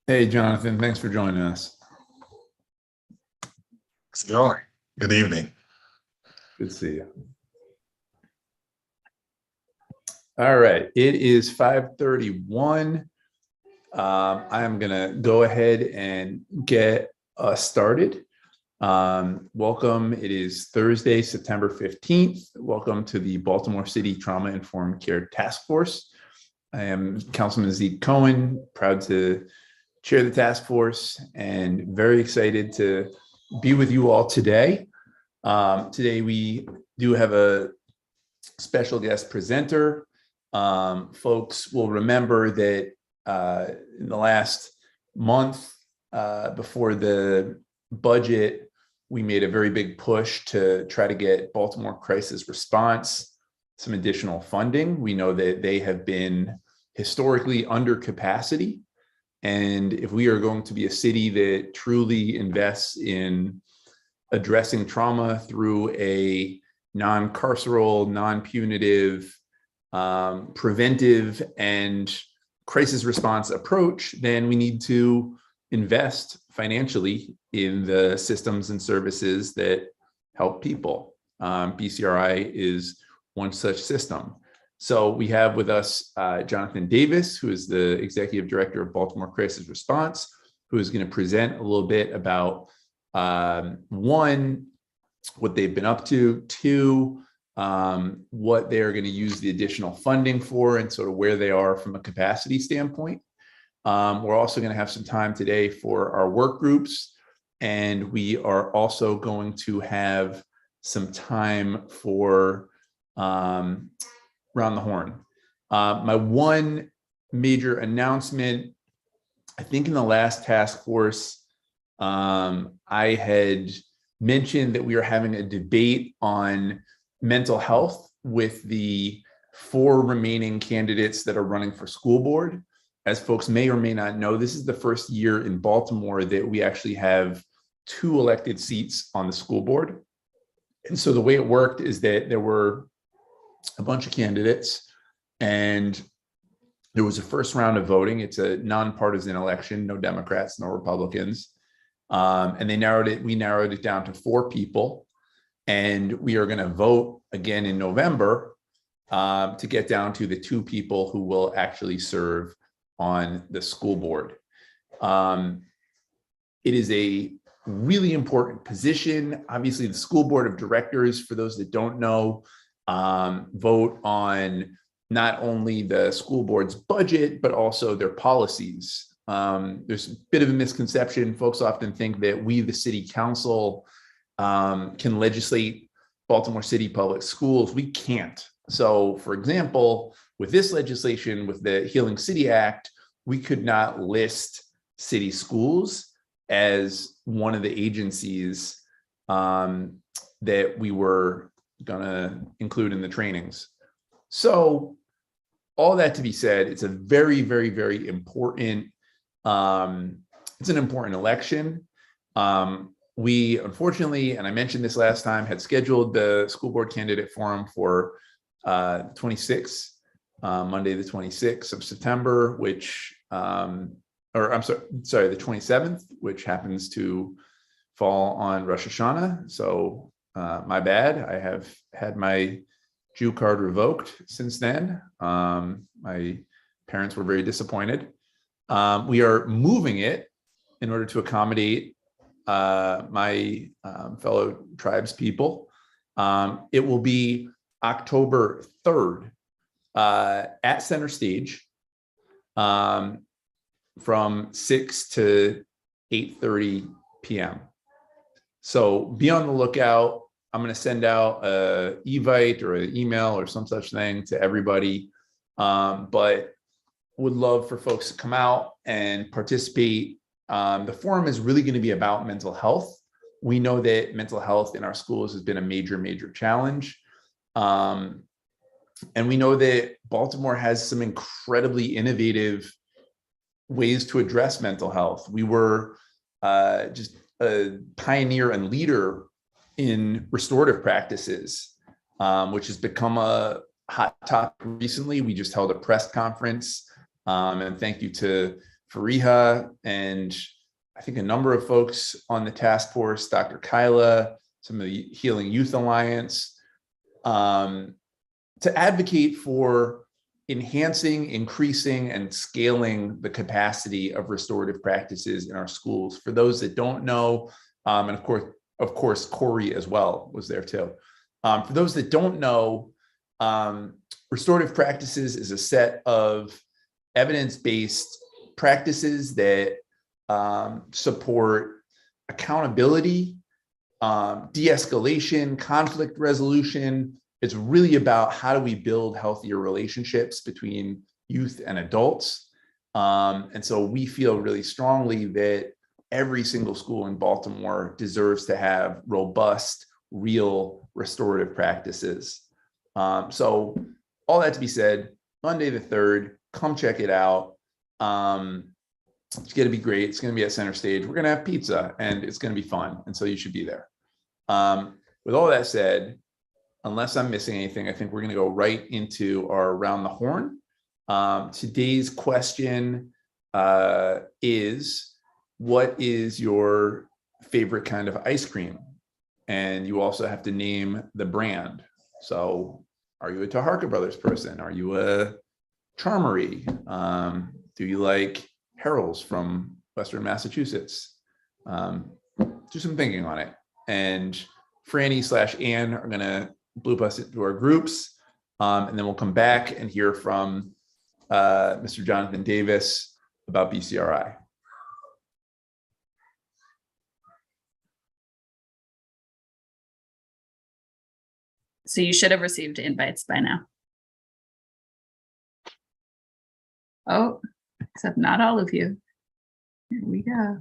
Hey, Jonathan, thanks for joining us. How's it going? Good evening. Good to see you. All right, it is 5:31. I am going to go ahead and get us started. Welcome. It is Thursday, September 15th. Welcome to the Baltimore City Trauma Informed Care Task Force. I am Councilman Zeke Cohen, proud to chair the task force and very excited to be with you all today. Today we do have a special guest presenter. Folks will remember that in the last month before the budget, we made a very big push to try to get Baltimore Crisis Response some additional funding. We know that they have been historically under capacity. And if we are going to be a city that truly invests in addressing trauma through a non-carceral, non-punitive, preventive, and crisis response approach, then we need to invest financially in the systems and services that help people. BCRI is one such system. So we have with us Jonathan Davis, who is the Executive Director of Baltimore Crisis Response, who is going to present a little bit about one, what they've been up to, two, what they're going to use the additional funding for, and sort of where they are from a capacity standpoint. We're also going to have some time today for our work groups, and we are also going to have some time for Round the Horn. My one major announcement, I think in the last task force, I had mentioned that we are having a debate on mental health with the 4 remaining candidates that are running for school board. As folks may or may not know, this is the first year in Baltimore that we actually have 2 elected seats on the school board. And so the way it worked is that there were a bunch of candidates, and there was a first round of voting. It's a nonpartisan election, no Democrats, no Republicans. And we narrowed it down to 4 people. And we are going to vote again in November to get down to the 2 people who will actually serve on the school board. It is a really important position. Obviously, the school board of directors, for those that don't know, vote on not only the school board's budget, but also their policies. There's a bit of a misconception. Folks often think that we, the city council, can legislate Baltimore City public schools. We can't. So, for example, with this legislation, with the Healing City Act, we could not list city schools as one of the agencies that we were going to include in the trainings. So all that to be said, it's a very, very, very important, it's an important election. We unfortunately, and I mentioned this last time, had scheduled the school board candidate forum for 26th, Monday, the 26th of September, which, or I'm sorry, the 27th, which happens to fall on Rosh Hashanah. So my bad. I have had my Jew card revoked since then. My parents were very disappointed. We are moving it in order to accommodate my fellow tribes people. It will be October 3rd at Center Stage from 6 to 8:30 p.m. So be on the lookout. I'm going to send out an evite or an email or some such thing to everybody, but would love for folks to come out and participate. The forum is really going to be about mental health. We know that mental health in our schools has been a major, major challenge. And we know that Baltimore has some incredibly innovative ways to address mental health. We were just a pioneer and leader in restorative practices, which has become a hot topic recently. We just held a press conference, and thank you to Fariha, and I think a number of folks on the task force, Dr. Kyla, some of the Healing Youth Alliance, to advocate for enhancing, increasing, and scaling the capacity of restorative practices in our schools. For those that don't know, and of course, Corey as well was there too. For those that don't know, restorative practices is a set of evidence-based practices that support accountability, de-escalation, conflict resolution. It's really about how do we build healthier relationships between youth and adults. And so we feel really strongly that every single school in Baltimore deserves to have robust, real restorative practices. So all that to be said, Monday the 3rd, come check it out. It's going to be great. It's going to be at Center Stage. We're going to have pizza and it's going to be fun. And so you should be there. With all that said, unless I'm missing anything, I think we're going to go right into our Around the Horn. Today's question is, what is your favorite kind of ice cream? And you also have to name the brand. So are you a Taharka Brothers person? Are you a Charmery? Do you like Harold's from Western Massachusetts? Do some thinking on it. And Franny/Ann are going to loop us into our groups. And then we'll come back and hear from Mr. Jonathan Davis about BCRI. So you should have received invites by now. Oh, except not all of you. Here we go.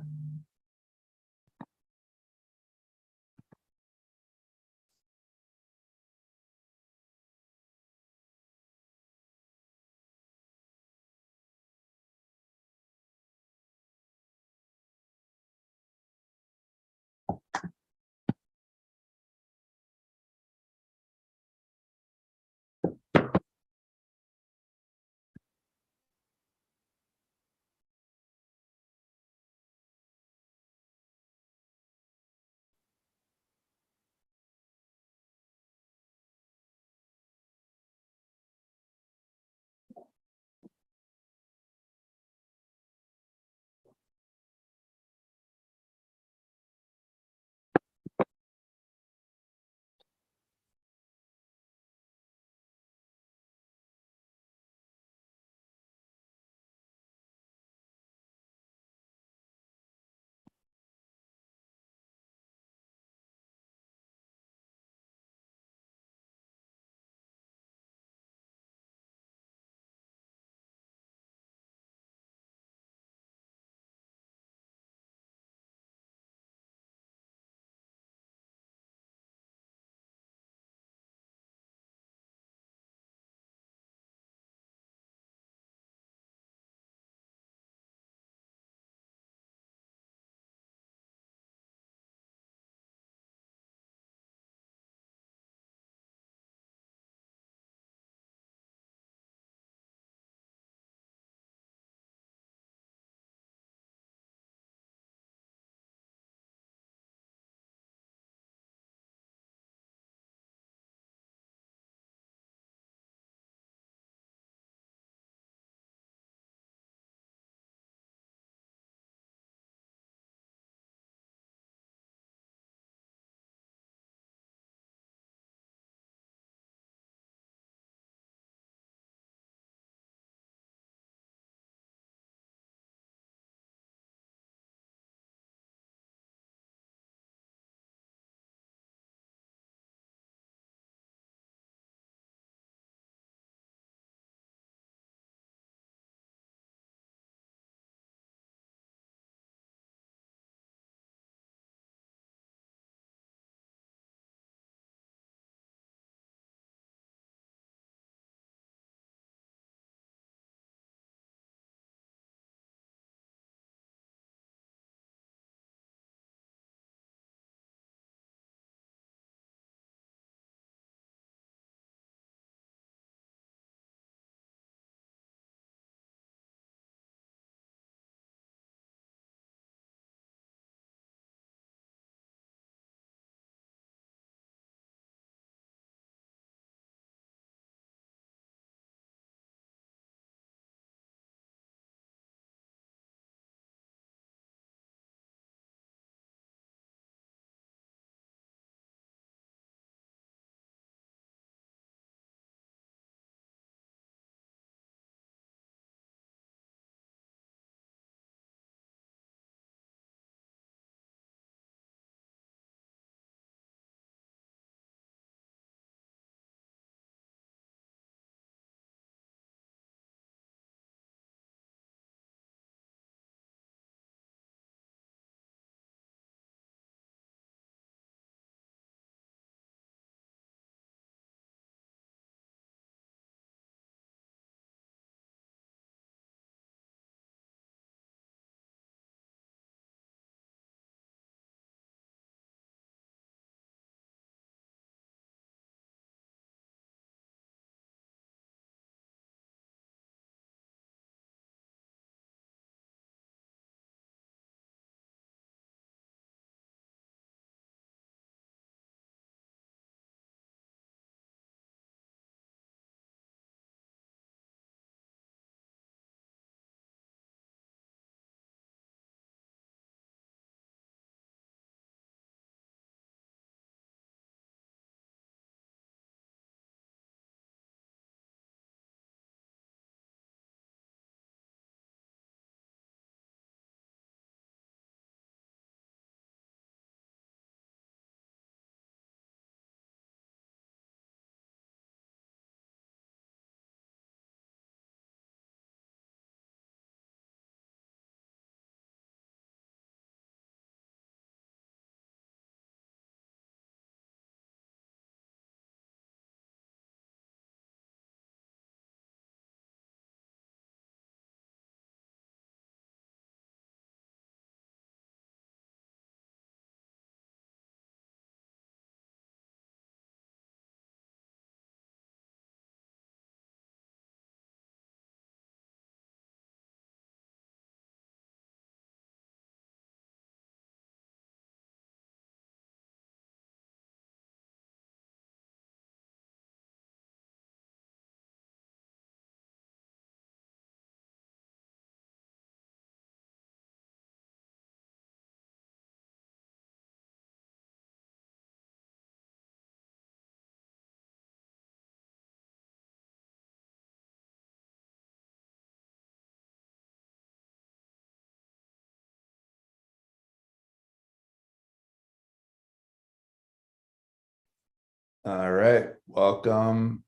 All right, welcome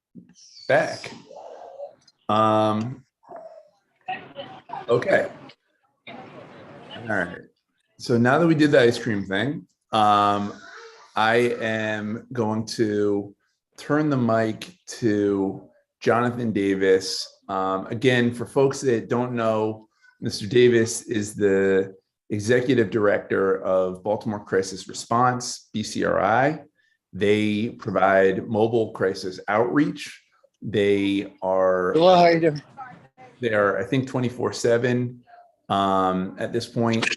back. Okay. All right. So now that we did the ice cream thing, I am going to turn the mic to Jonathan Davis. Again, for folks that don't know, Mr. Davis is the executive director of Baltimore Crisis Response, BCRI. They provide mobile crisis outreach. They are, Hello, how you doing? I think, 24/7 at this point.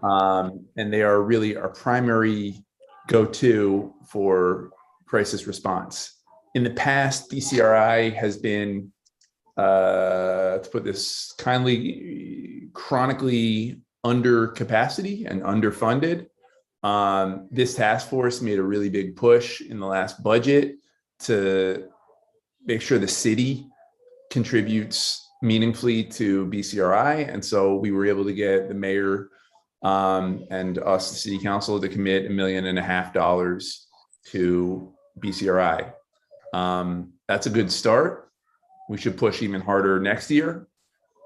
And they are really our primary go-to for crisis response. In the past, BCRI has been, to put this kindly, chronically under capacity and underfunded. This task force made a really big push in the last budget to make sure the city contributes meaningfully to BCRI. And so we were able to get the mayor and us, the city council, to commit $1.5 million to BCRI. That's a good start. We should push even harder next year.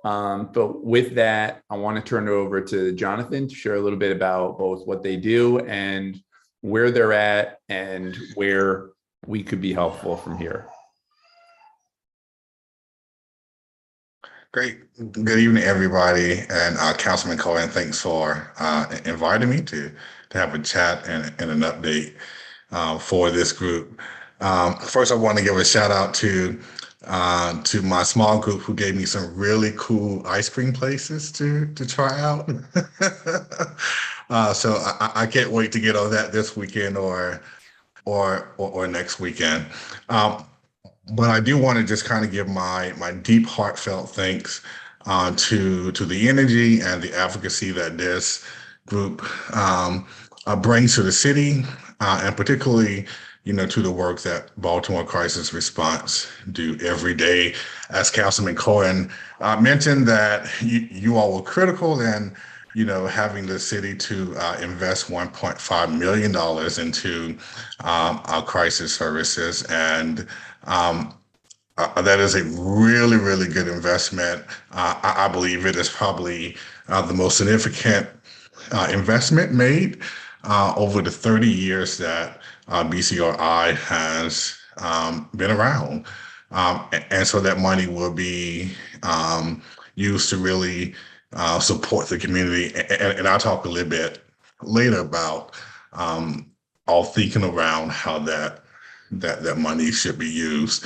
But with that, I want to turn it over to Jonathan to share a little bit about both what they do and where they're at and where we could be helpful from here. Great. Good evening, everybody. And Councilman Cohen, thanks for inviting me to have a chat and an update for this group. First, I want to give a shout out to my small group who gave me some really cool ice cream places to try out. So I can't wait to get on that this weekend or next weekend. But I do want to just kind of give my deep, heartfelt thanks to the energy and the advocacy that this group brings to the city, and particularly, to the work that Baltimore Crisis Response do every day. As Councilman Cohen mentioned, that you all were critical in, having the city to invest $1.5 million into our crisis services. And that is a really, really good investment. I believe it is probably the most significant investment made over the 30 years that BCRI has been around. And so that money will be used to really support the community. And I'll talk a little bit later about all thinking around how that money should be used.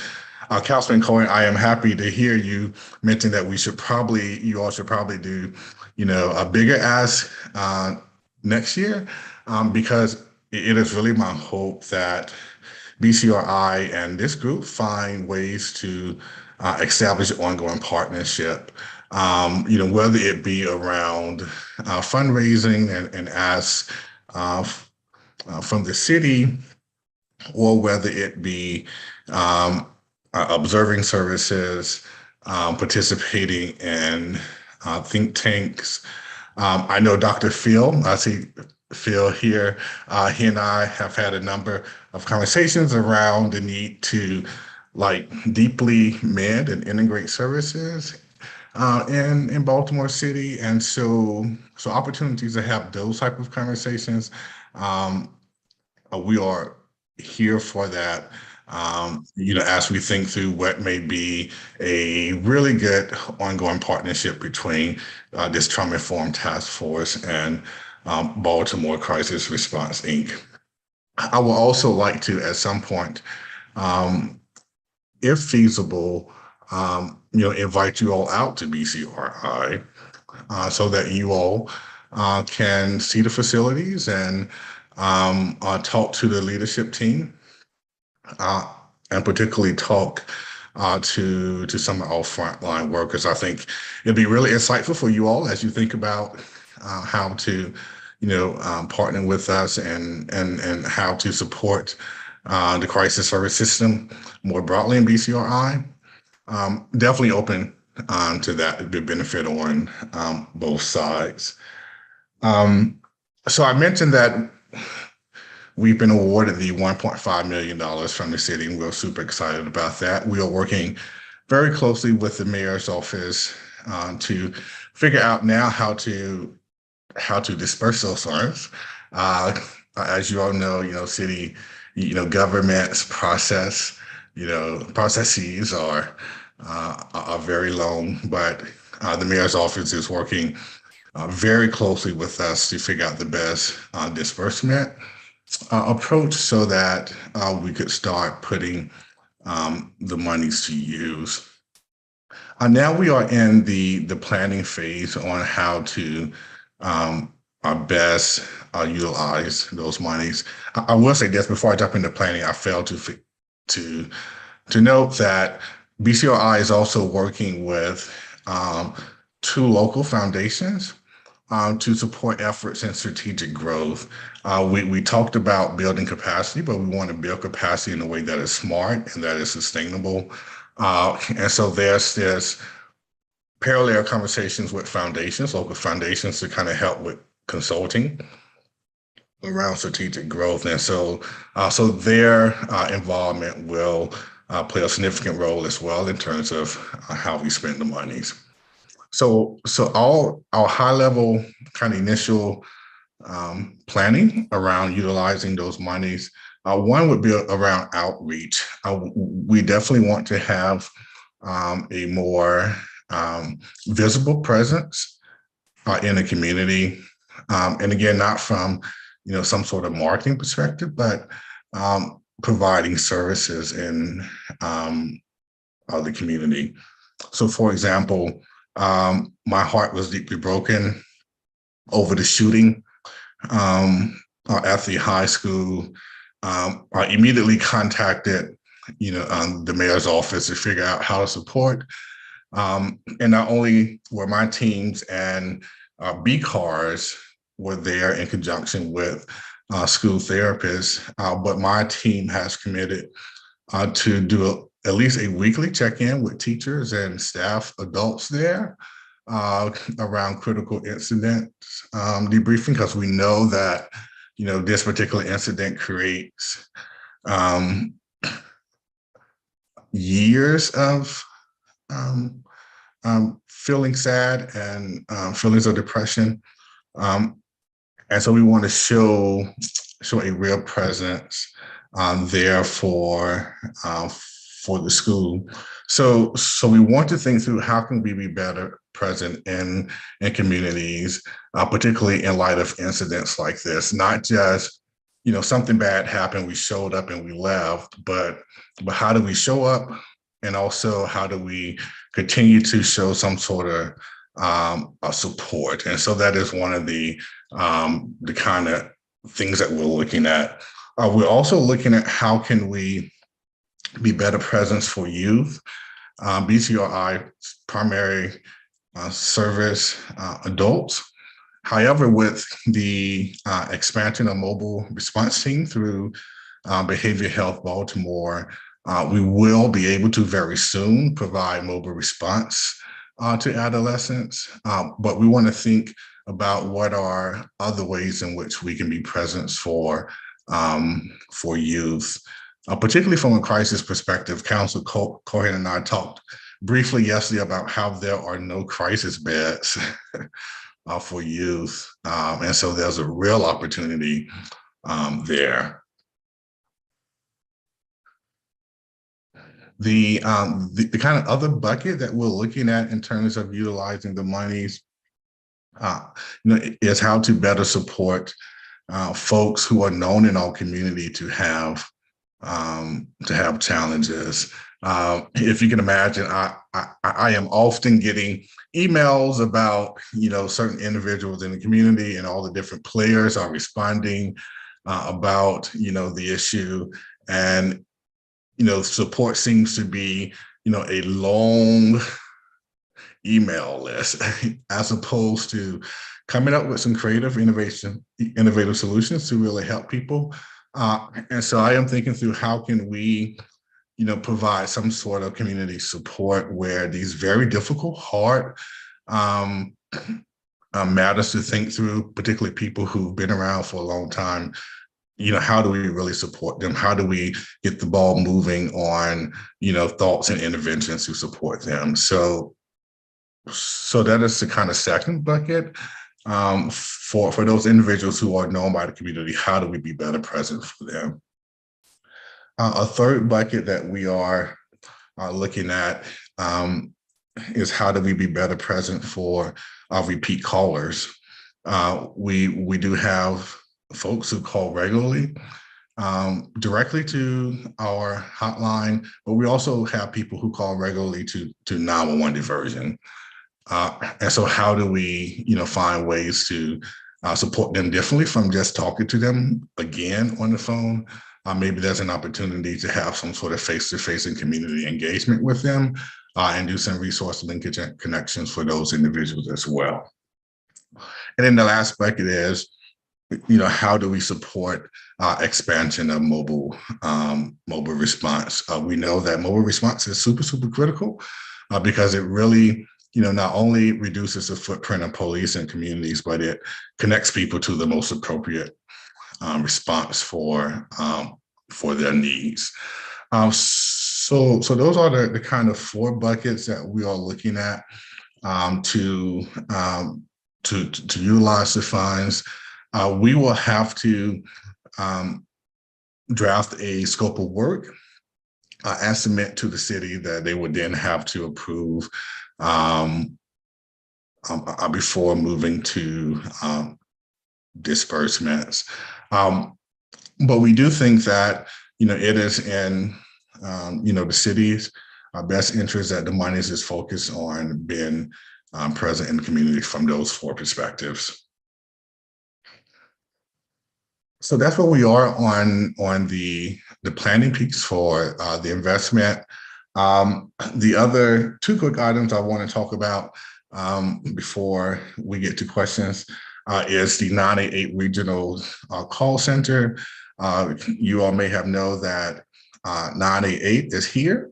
Councilman Cohen, I am happy to hear you mention that you all should probably do, a bigger ask next year, because it is really my hope that BCRI and this group find ways to establish an ongoing partnership, whether it be around fundraising and asks from the city, or whether it be observing services, participating in think tanks. I know Dr. Phil, I see Phil here, he and I have had a number of conversations around the need to deeply mend and integrate services in Baltimore City. And so opportunities to have those type of conversations, we are here for that. As we think through what may be a really good ongoing partnership between this trauma-informed task force and Baltimore Crisis Response, Inc. I would also like to, at some point, if feasible, invite you all out to BCRI so that you all can see the facilities and talk to the leadership team. And particularly talk to some of our frontline workers. I think it'd be really insightful for you all as you think about how to, partner with us and how to support the crisis service system more broadly in BCRI. Definitely open to that. It'd be a benefit on both sides. So I mentioned that we've been awarded the $1.5 million from the city, and we're super excited about that. We are working very closely with the mayor's office to figure out now how to disperse those funds. As you all know, city, government's processes are very long, but the mayor's office is working very closely with us to figure out the best disbursement approach so that we could start putting the monies to use. Now we are in the planning phase on how to best utilize those monies. I will say this before I jump into planning. I failed to note that BCRI is also working with 2 local foundations to support efforts in strategic growth. We talked about building capacity, but we want to build capacity in a way that is smart and that is sustainable. And so there's parallel conversations with foundations, local foundations, to kind of help with consulting around strategic growth. And so their involvement will play a significant role as well in terms of how we spend the monies. So all our high level kind of initial planning around utilizing those monies. One would be around outreach. We definitely want to have a more visible presence in the community. And again, not from some sort of marketing perspective, but providing services in the community. So for example, my heart was deeply broken over the shooting at the high school. I immediately contacted, the mayor's office to figure out how to support. And not only were my teams and BCARs were there in conjunction with school therapists, but my team has committed to do at least a weekly check-in with teachers and staff adults there around critical incident debriefing, because we know that this particular incident creates years of feeling sad and feelings of depression, and so we want to show a real presence there for the school. So we want to think through how can we be better present in communities, particularly in light of incidents like this. Not just something bad happened, we showed up and we left, but how do we show up, and also how do we continue to show some sort of support? And so that is one of the kind of things that we're looking at. We're also looking at how can we be better presence for youth. BCRI's primary service adults. However, with the expansion of mobile response team through Behavioral Health Baltimore, we will be able to very soon provide mobile response to adolescents, but we want to think about what are other ways in which we can be presence for youth, particularly from a crisis perspective. Councilor Cohen and I talked briefly yesterday about how there are no crisis beds for youth, and so there's a real opportunity there. The kind of other bucket that we're looking at in terms of utilizing the monies, is how to better support folks who are known in our community to have challenges. If you can imagine, I am often getting emails about certain individuals in the community, and all the different players are responding about the issue, and support seems to be a long email list as opposed to coming up with some innovative solutions to really help people. And so I am thinking through how can we provide some sort of community support where these very difficult, hard matters to think through, particularly people who've been around for a long time, how do we really support them? How do we get the ball moving on, thoughts and interventions to support them? So that is the kind of second bucket. For those individuals who are known by the community, how do we be better present for them? A third bucket that we are looking at is how do we be better present for our repeat callers? We do have folks who call regularly directly to our hotline, but we also have people who call regularly to 911 diversion. And so how do we, find ways to support them differently from just talking to them again on the phone? Maybe there's an opportunity to have some sort of face-to-face and community engagement with them and do some resource linkage and connections for those individuals as well. And then the last bucket is, how do we support expansion of mobile response? We know that mobile response is super, super critical because it really, not only reduces the footprint of police and communities, but it connects people to the most appropriate response for their needs. So those are the kind of 4 buckets that we are looking at to utilize the funds. We will have to draft a scope of work and submit to the city that they would then have to approve before moving to disbursements. But we do think that, it is in, the city's best interest that the monies is focused on being present in the community from those 4 perspectives. So that's where we are on the planning piece for the investment. The other 2 quick items I want to talk about before we get to questions is the 988 regional call center. You all may have known that 988 is here,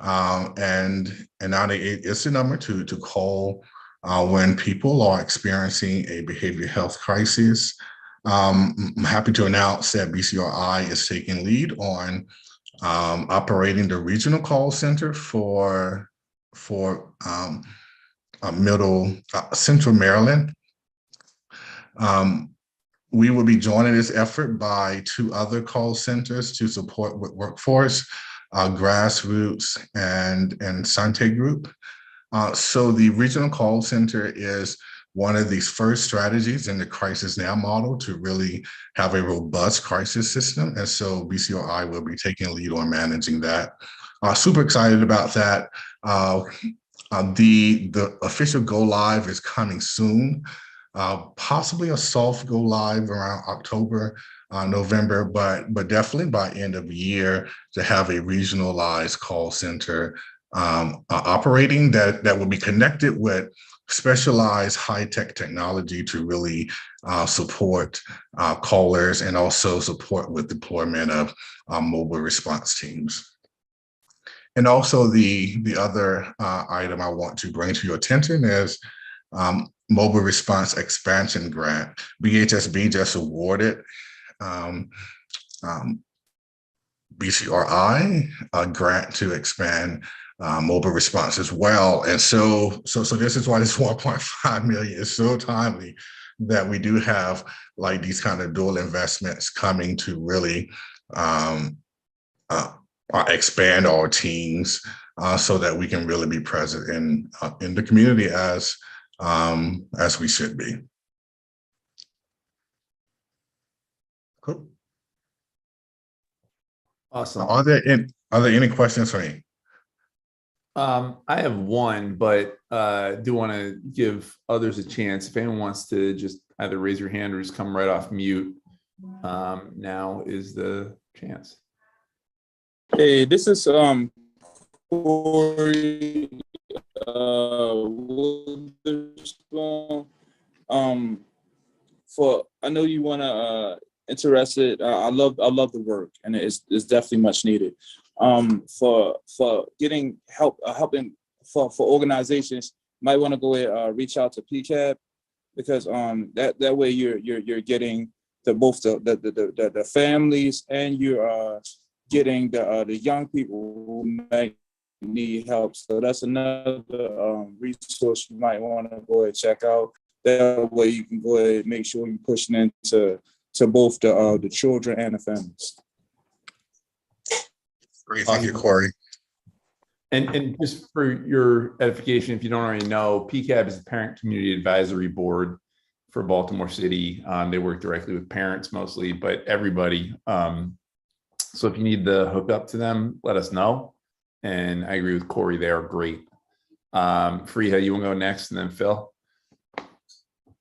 and 988 is the number to call when people are experiencing a behavioral health crisis. I'm happy to announce that BCRI is taking lead on operating the regional call center for Central Maryland. We will be joining this effort by 2 other call centers to support with workforce, Grassroots and Sante Group. So the regional call center is one of these first strategies in the Crisis Now model to really have a robust crisis system. And so BCRI will be taking lead on managing that. Super excited about that. The official go live is coming soon. Possibly a soft go live around October, November, but definitely by end of the year to have a regionalized call center operating that will be connected with specialized high-tech technology to really support callers and also support with deployment of mobile response teams. And also the other item I want to bring to your attention is Mobile Response Expansion Grant. BHSB just awarded BCRI a grant to expand mobile response as well. And so this is why this 1.5 million is so timely, that we do have like these kind of dual investments coming to really expand our teams so that we can really be present in the community as we should be. Cool. Awesome. Are there any questions for me? I have one, but do want to give others a chance. If anyone wants to just either raise your hand or just come right off mute, now is the chance. Hey, this is Corey Witherspoon. I know you want to interested. I love the work, and it's definitely much needed. For getting help, helping for organizations, might want to go ahead reach out to PCAB, because that way you're getting both the families, and you are getting the young people who might need help. So that's another resource you might want to go ahead and check out. That way you can go ahead and make sure you're pushing into both the children and the families. Great, thank you, Corey. And just for your edification, if you don't already know, PCAB is the Parent Community Advisory Board for Baltimore City. They work directly with parents mostly, but everybody. So if you need the hook up to them, let us know. And I agree with Corey, they are great. Fariha, you want to go next, and then Phil?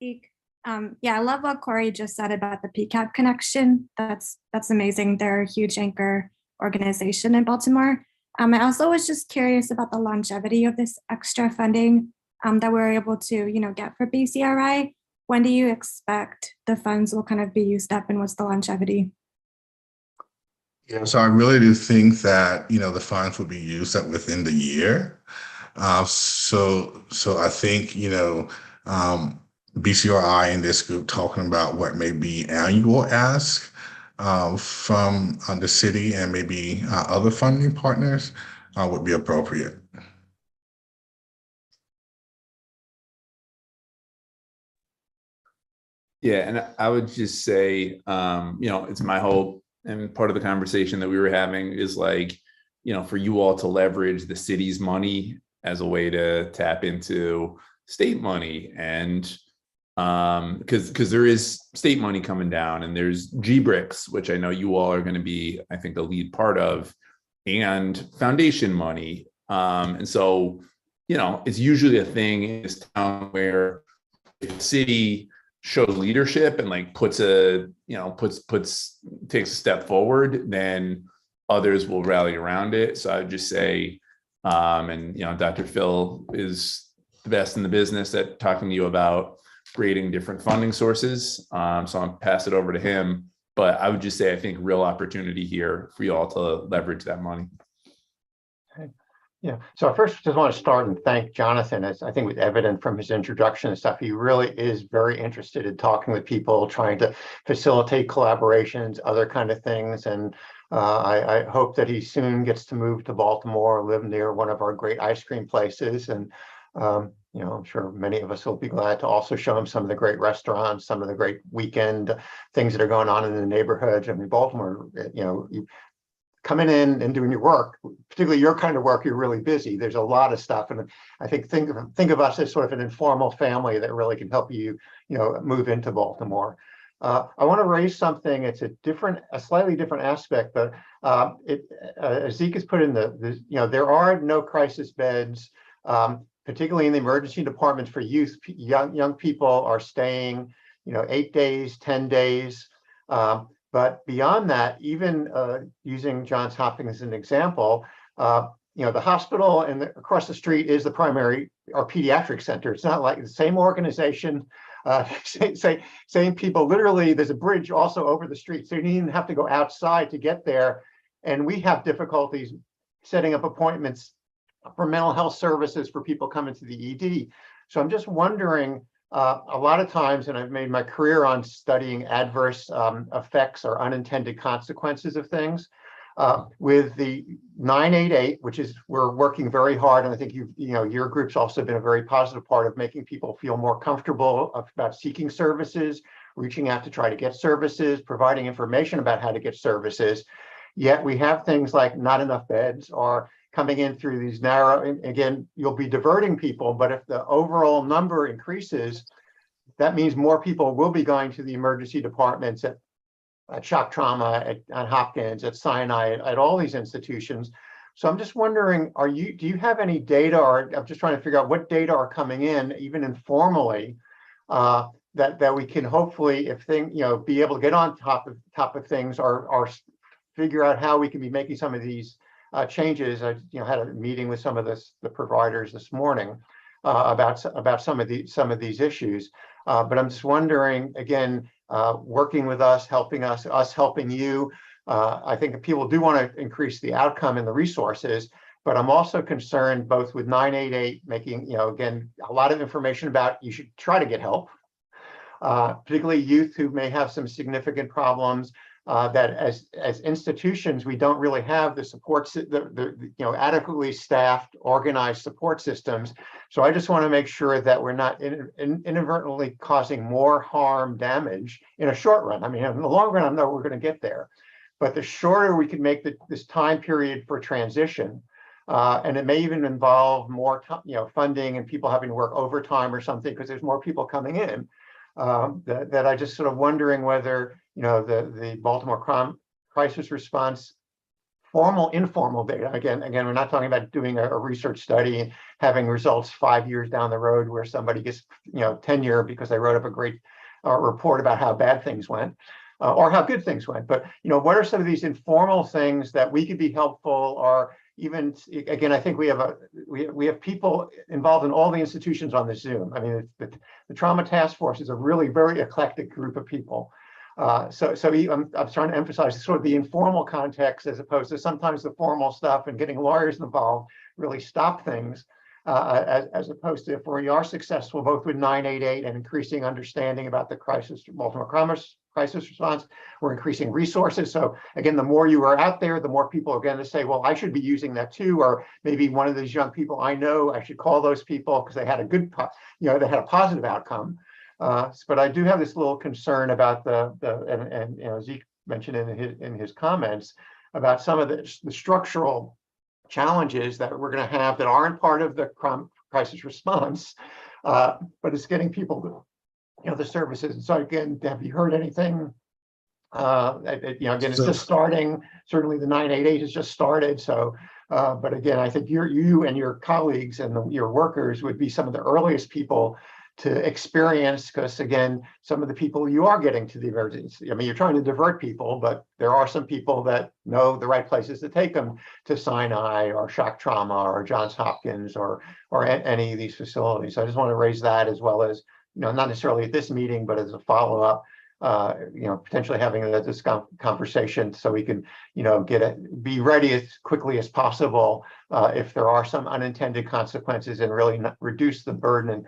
Yeah, I love what Corey just said about the PCAB connection. That's amazing. They're a huge anchor organization in Baltimore. I also was just curious about the longevity of this extra funding that we're able to, get for BCRI. When do you expect the funds will kind of be used up, and what's the longevity? Yeah, so I really do think that, the funds would be used up within the year. So I think, BCRI and this group talking about what may be annual ask from the city and maybe other funding partners would be appropriate. Yeah, and I would just say, it's my hope, and part of the conversation that we were having is like, for you all to leverage the city's money as a way to tap into state money. And because there is state money coming down, and there's GBRICS, which I know you all are going to be, I think, the lead part of, and foundation money. And so, it's usually a thing in this town where if the city shows leadership and like takes a step forward, then others will rally around it. So I would just say, Dr. Phil is the best in the business at talking to you about creating different funding sources. So I'll pass it over to him. But I would just say, I think real opportunity here for you all to leverage that money. Yeah, so I first just want to start and thank Jonathan. As I think was evident from his introduction and stuff, he really is very interested in talking with people, trying to facilitate collaborations, other kind of things. And I hope that he soon gets to move to Baltimore, live near one of our great ice cream places. And, I'm sure many of us will be glad to also show him some of the great restaurants, some of the great weekend things that are going on in the neighborhood. I mean, Baltimore, coming in and doing your work, particularly your kind of work, you're really busy. There's a lot of stuff. And I think of us as sort of an informal family that really can help you, move into Baltimore. I want to raise something. It's a slightly different aspect, but as Zeke has put in there are no crisis beds, particularly in the emergency departments for youth. Young people are staying, 8 days, 10 days. But beyond that, even using Johns Hopkins as an example, the hospital and across the street is the primary or pediatric center. It's not like the same organization, same people. Literally, there's a bridge also over the street, so you don't even have to go outside to get there. And we have difficulties setting up appointments for mental health services for people coming to the ED. So I'm just wondering. A lot of times, and I've made my career on studying adverse effects or unintended consequences of things. With the 988, which is we're working very hard, and I think your group's also been a very positive part of making people feel more comfortable about seeking services, reaching out to try to get services, providing information about how to get services. Yet we have things like not enough beds or coming in through these narrow, again, you'll be diverting people, but if the overall number increases, that means more people will be going to the emergency departments at shock trauma, at Hopkins, at Sinai, at all these institutions. So I'm just wondering, do you have any data, or I'm just trying to figure out what data are coming in, even informally, that we can hopefully, if be able to get on top of things, or figure out how we can be making some of these changes. I had a meeting with some of the providers this morning about some of these issues. But I'm just wondering, again, working with us, helping us helping you. I think people do want to increase the outcome and the resources, but I'm also concerned both with 988 making, again, a lot of information about you should try to get help. particularly youth who may have some significant problems. That as institutions, we don't really have the support, adequately staffed, organized support systems. So I just want to make sure that we're not inadvertently causing more harm, damage in a short run. I mean, in the long run, I know we're going to get there, but the shorter we can make this time period for transition, and it may even involve more, funding and people having to work overtime or something because there's more people coming in. That I just sort of wondering whether, the Baltimore crime crisis response, formal, informal data, again, we're not talking about doing a research study and having results 5 years down the road where somebody gets, tenure because they wrote up a great report about how bad things went or how good things went. But, what are some of these informal things that we could be helpful, or even, again, I think we have people involved in all the institutions on the Zoom. I mean, the Trauma Task Force is a really very eclectic group of people. So I'm trying to emphasize sort of the informal context as opposed to sometimes the formal stuff, and getting lawyers involved really stop things, as opposed to if we are successful both with 988 and increasing understanding about the Baltimore crisis response, we're increasing resources. So again, the more you are out there, the more people are going to say, well, I should be using that too, or maybe one of these young people I know, I should call those people because they had a good, they had a positive outcome. But I do have this little concern about and Zeke mentioned in his comments about some of the structural challenges that we're going to have that aren't part of the crisis response, but it's getting people to, the services. And so again, have you heard anything? Again, it's just starting. Certainly the 988 has just started. So, but again, I think you and your colleagues and your workers would be some of the earliest people to experience, because again, some of the people you are getting to the emergency. I mean, you're trying to divert people, but there are some people that know the right places to take them to Sinai or shock trauma or Johns Hopkins or any of these facilities. So I just want to raise that, as well as, not necessarily at this meeting, but as a follow-up, potentially having this conversation so we can, be ready as quickly as possible if there are some unintended consequences, and really reduce the burden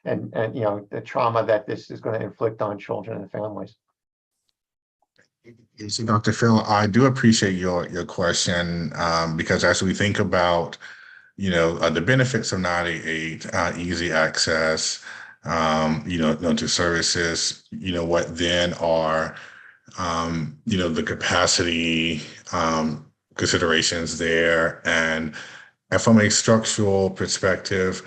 and the trauma that this is going to inflict on children and families. So, Dr. Phil, I do appreciate your question, because as we think about, the benefits of 988, easy access, to services, what then are, the capacity considerations there, and from a structural perspective,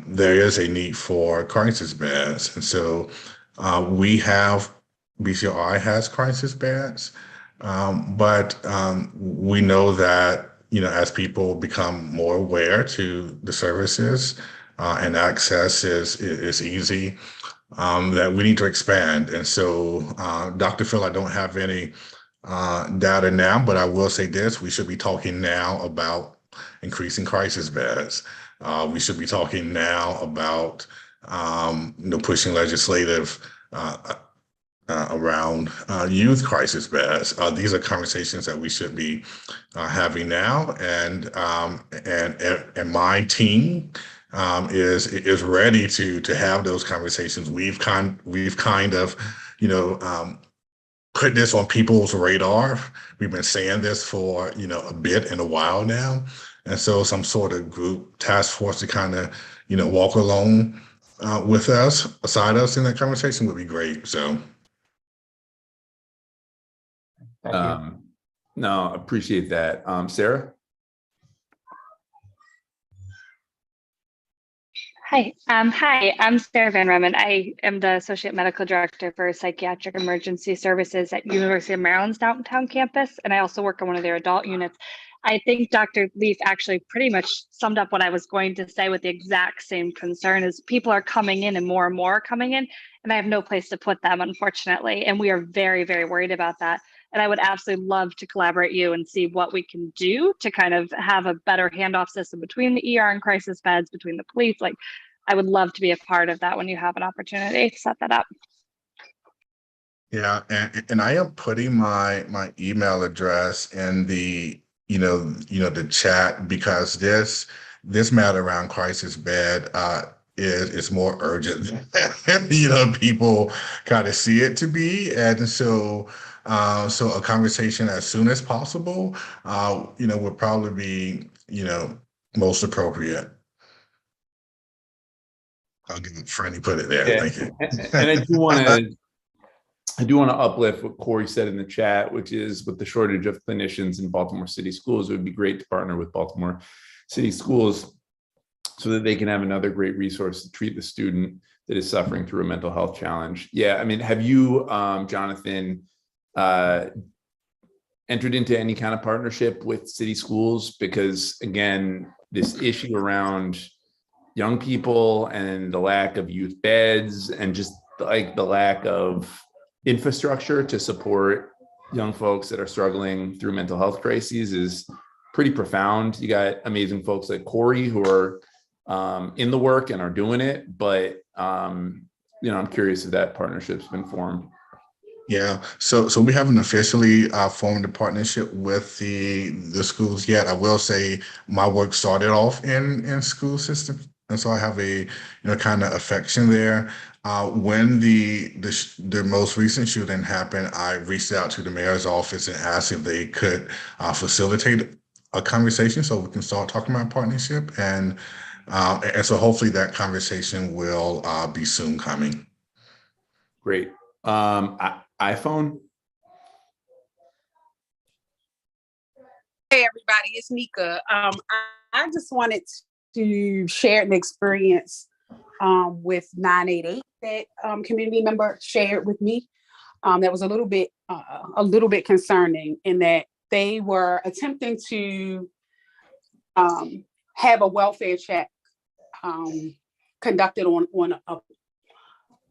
there is a need for crisis beds. And so BCRI has crisis beds, but we know that, as people become more aware to the services and access is easy, that we need to expand. And so, Dr. Phil, I don't have any data now, but I will say this: we should be talking now about increasing crisis beds. We should be talking now about pushing legislative around youth crisis beds. These are conversations that we should be having now, and my team is ready to have those conversations. We've kind of put this on people's radar. We've been saying this for a bit and a while now, and so some sort of group task force to kind of walk along with us, beside us in that conversation would be great. So. No, appreciate that. Sarah? Hi, I'm Sarah Van Remen. I am the Associate Medical Director for Psychiatric Emergency Services at University of Maryland's downtown campus, and I also work on one of their adult units. I think Dr. Leaf actually pretty much summed up what I was going to say with the exact same concern. Is people are coming in and more are coming in, and I have no place to put them, unfortunately, and we are very, very worried about that. And I would absolutely love to collaborate you and see what we can do to kind of have a better handoff system between the ER and crisis beds, between the police. Like, I would love to be a part of that when you have an opportunity to set that up. Yeah, and I am putting my email address in the the chat, because this matter around crisis bed is more urgent than, people kind of see it to be. And so, so a conversation as soon as possible, would probably be, most appropriate. I'll give it, Franny put it there. Yeah. Thank you. And I do want to uplift what Corey said in the chat, which is with the shortage of clinicians in Baltimore City schools, it would be great to partner with Baltimore City Schools so that they can have another great resource to treat the student that is suffering through a mental health challenge. Yeah, I mean, have you, Jonathan, entered into any kind of partnership with city schools? Because again, this issue around young people and the lack of youth beds and just like the lack of infrastructure to support young folks that are struggling through mental health crises is pretty profound. You got amazing folks like Corey who are in the work and are doing it, but I'm curious if that partnership's been formed. Yeah, so we haven't officially formed a partnership with the schools yet. I will say my work started off in school systems, and so I have a kind of affection there. When the most recent shooting happened, I reached out to the mayor's office and asked if they could facilitate a conversation so we can start talking about partnership, and so hopefully that conversation will be soon coming. Great. iPhone. Hey everybody, it's Nika. I just wanted to share an experience with 988 that community member shared with me. That was a little bit concerning in that they were attempting to have a welfare check conducted on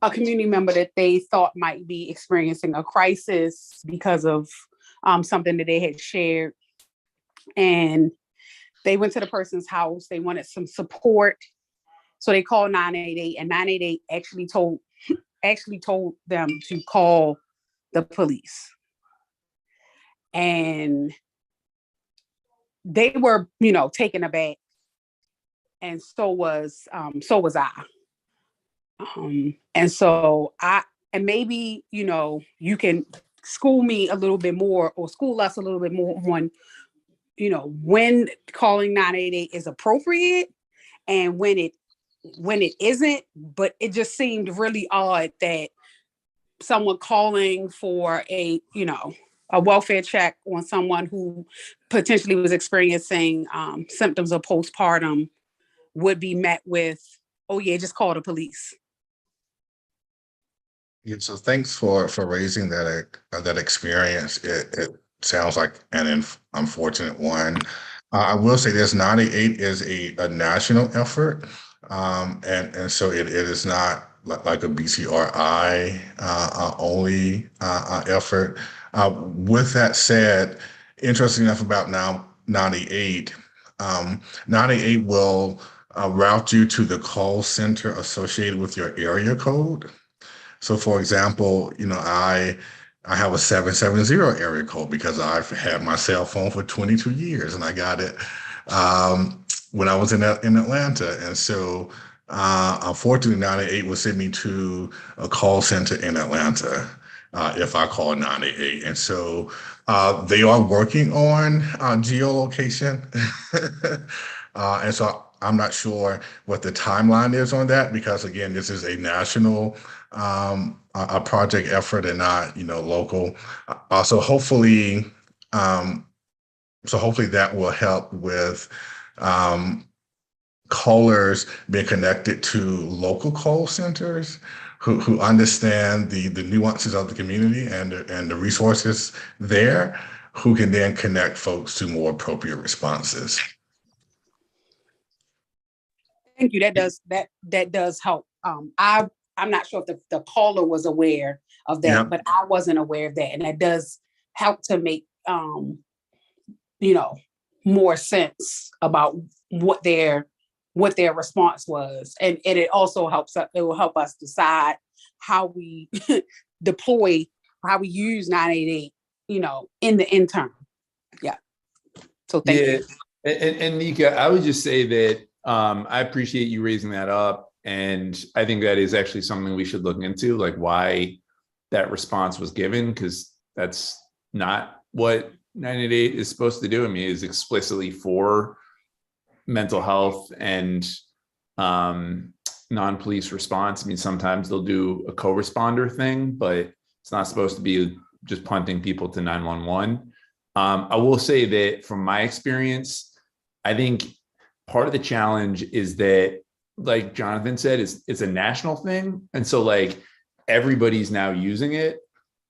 a community member that they thought might be experiencing a crisis because of something that they had shared. And they went to the person's house. They wanted some support. So they called 988, and 988 actually told them to call the police. And they were, taken aback. And so was I. And so maybe, you can school me a little bit more or school us a little bit more on, when calling 988 is appropriate and when it isn't. But it just seemed really odd that someone calling for a welfare check on someone who potentially was experiencing symptoms of postpartum would be met with, "Oh yeah, just call the police." Yeah, so thanks for raising that experience. It sounds like an unfortunate one. I will say this: 988 is a national effort, and so it is not like a BCRI only effort. With that said, interesting enough about 988, 988 will route you to the call center associated with your area code. So for example, I have a 770 area code because I've had my cell phone for 22 years and I got it when I was in Atlanta. And so unfortunately, 988 will send me to a call center in Atlanta if I call 988. And so they are working on geolocation. And so I'm not sure what the timeline is on that because, again, this is a national a project effort and not, local. So hopefully that will help with callers being connected to local call centers who understand the nuances of the community and the resources there, who can then connect folks to more appropriate responses. Thank you. That does help. I'm not sure if the caller was aware of that, but I wasn't aware of that, and that does help to make more sense about what their response was, and it also helps. It will help us decide how we deploy, how we use 988, in the interim. Yeah. So thank you. And Nika, I would just say that I appreciate you raising that up. And I think that is actually something we should look into, like why that response was given, because that's not what 988 is supposed to do. I mean, it is explicitly for mental health and non-police response. I mean, sometimes they'll do a co-responder thing, but it's not supposed to be just punting people to 911. I will say that from my experience, I think part of the challenge is that, like Jonathan said, it's a national thing. And so like everybody's now using it.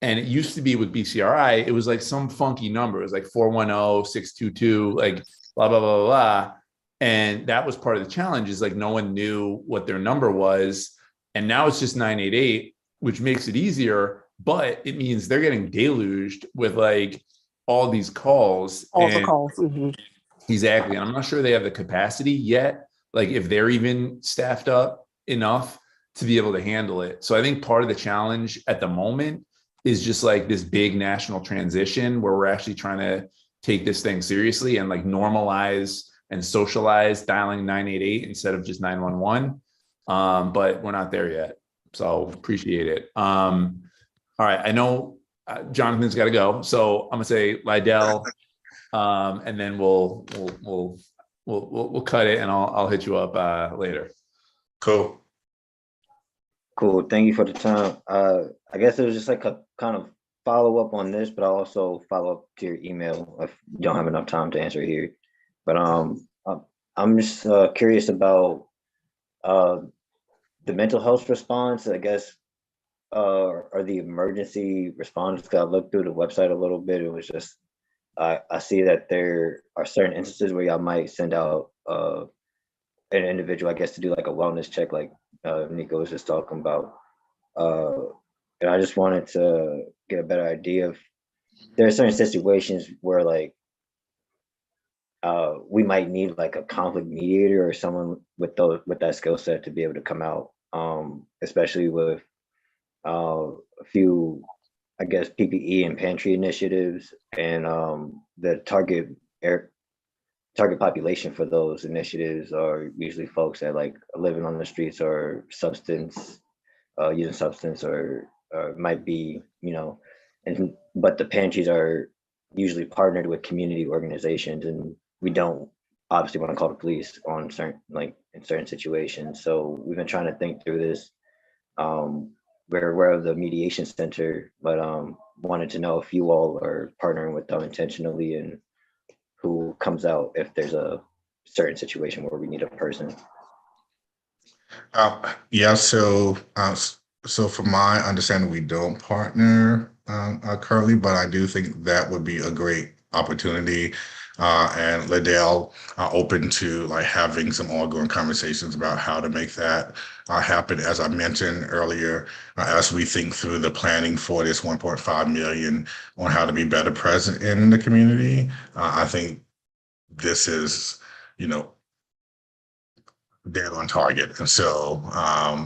And it used to be with BCRI, it was like some funky number. It was like 410-622, like blah, blah, blah, blah. And that was part of the challenge, is like no one knew what their number was. And now it's just 988, which makes it easier, but it means they're getting deluged with like all these calls. All the And calls. Mhm. exactly. And I'm not sure they have the capacity yet, like if they're even staffed up enough to be able to handle it. So I think part of the challenge at the moment is just like this big national transition where we're actually trying to take this thing seriously and like normalize and socialize dialing 988 instead of just 911. But we're not there yet. So appreciate it. All right. I know Jonathan's got to go. So I'm gonna say Lydell, and then we'll cut it, and I'll hit you up later. Cool. Cool. Thank you for the time. I guess it was just like a kind of follow up on this, but I'll also follow up to your email if you don't have enough time to answer here. But I'm just curious about the mental health response. I guess or the emergency response. Because I looked through the website a little bit. It was just I see that there are certain instances where y'all might send out an individual, I guess, to do like a wellness check, like Nico was just talking about. And I just wanted to get a better idea of, there are certain situations where like we might need like a conflict mediator or someone with that skill set to be able to come out, especially with a few, I guess, PPE and pantry initiatives, and the target population for those initiatives are usually folks that like living on the streets or using substance, or might be, but the pantries are usually partnered with community organizations, and we don't obviously want to call the police on in certain situations. So we've been trying to think through this. We're aware of the mediation center, but wanted to know if you all are partnering with them intentionally, and who comes out if there's a certain situation where we need a person. Yeah, so from my understanding, we don't partner currently, but I do think that would be a great opportunity. And Liddell open to like having some ongoing conversations about how to make that happen. As I mentioned earlier, as we think through the planning for this 1.5 million on how to be better present in the community, I think this is, dead on target. And so,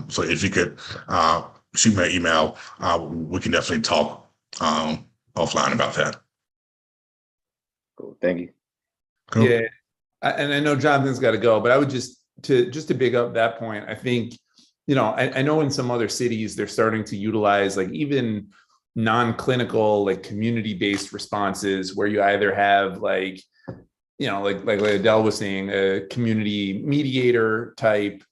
so if you could shoot me an email, we can definitely talk offline about that. Cool. Thank you. Cool. Yeah, and I know Jonathan's got to go, but I would just to big up that point. I think, I know in some other cities they're starting to utilize like even non-clinical, like community-based responses where you either have like Adele was saying, a community mediator type,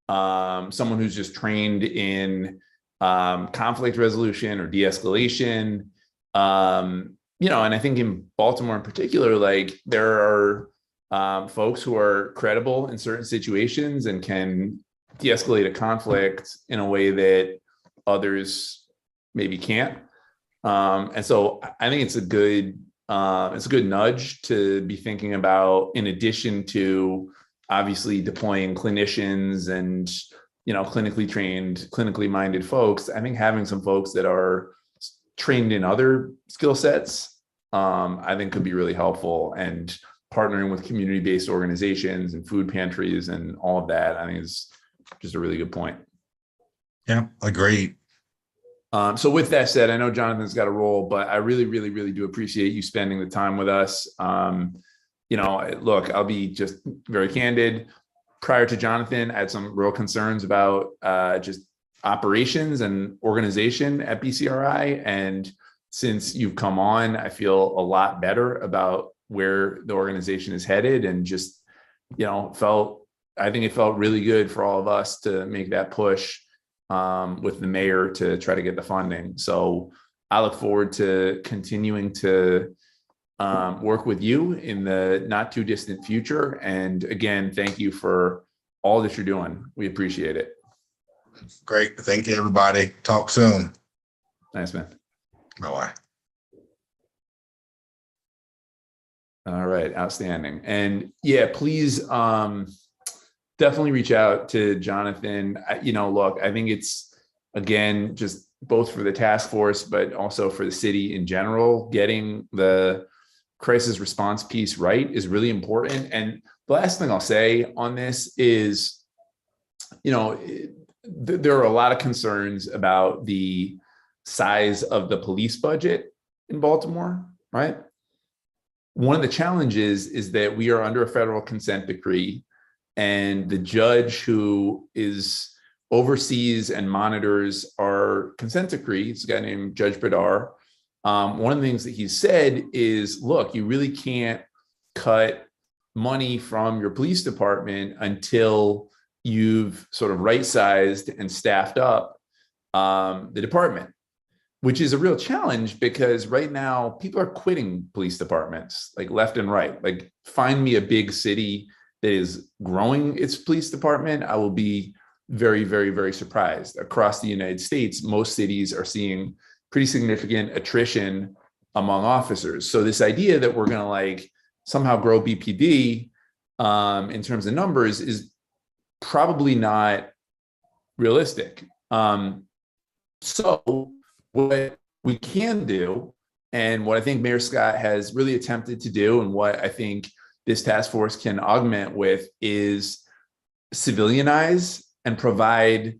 someone who's just trained in conflict resolution or de-escalation. And I think in Baltimore in particular, like there are folks who are credible in certain situations and can de-escalate a conflict in a way that others maybe can't. And so I think it's a good nudge to be thinking about, in addition to obviously deploying clinicians and, clinically trained, clinically minded folks. I think having some folks that are trained in other skill sets, I think could be really helpful, and partnering with community-based organizations and food pantries and all of that, I think is just a really good point. Yeah, agreed. So with that said, I know Jonathan's got a role, but I really, really, really do appreciate you spending the time with us. Look, I'll be just very candid. prior to Jonathan, I had some real concerns about just operations and organization at BCRI. And since you've come on, I feel a lot better about where the organization is headed, and just, I think it felt really good for all of us to make that push with the mayor to try to get the funding. So I look forward to continuing to work with you in the not too distant future. And again, thank you for all that you're doing. We appreciate it. Great. Thank you, everybody. Talk soon. Thanks, man. Bye-bye. All right, outstanding. And yeah, please definitely reach out to Jonathan. Look, I think it's, again, just both for the task force, but also for the city in general, getting the crisis response piece right is really important. And the last thing I'll say on this is, there are a lot of concerns about the size of the police budget in Baltimore, right? One of the challenges is that we are under a federal consent decree, and the judge who oversees and monitors our consent decree, it's a guy named Judge Badar. One of the things that he said is, look, you really can't cut money from your police department until you've sort of right-sized and staffed up the department, which is a real challenge because right now people are quitting police departments like left and right. Like, find me a big city that is growing its police department, I will be very, very, very surprised. Across the United States, most cities are seeing pretty significant attrition among officers. So this idea that we're going to somehow grow BPD in terms of numbers is probably not realistic. So what we can do, and what I think Mayor Scott has really attempted to do, and what I think this task force can augment with, is civilianize and provide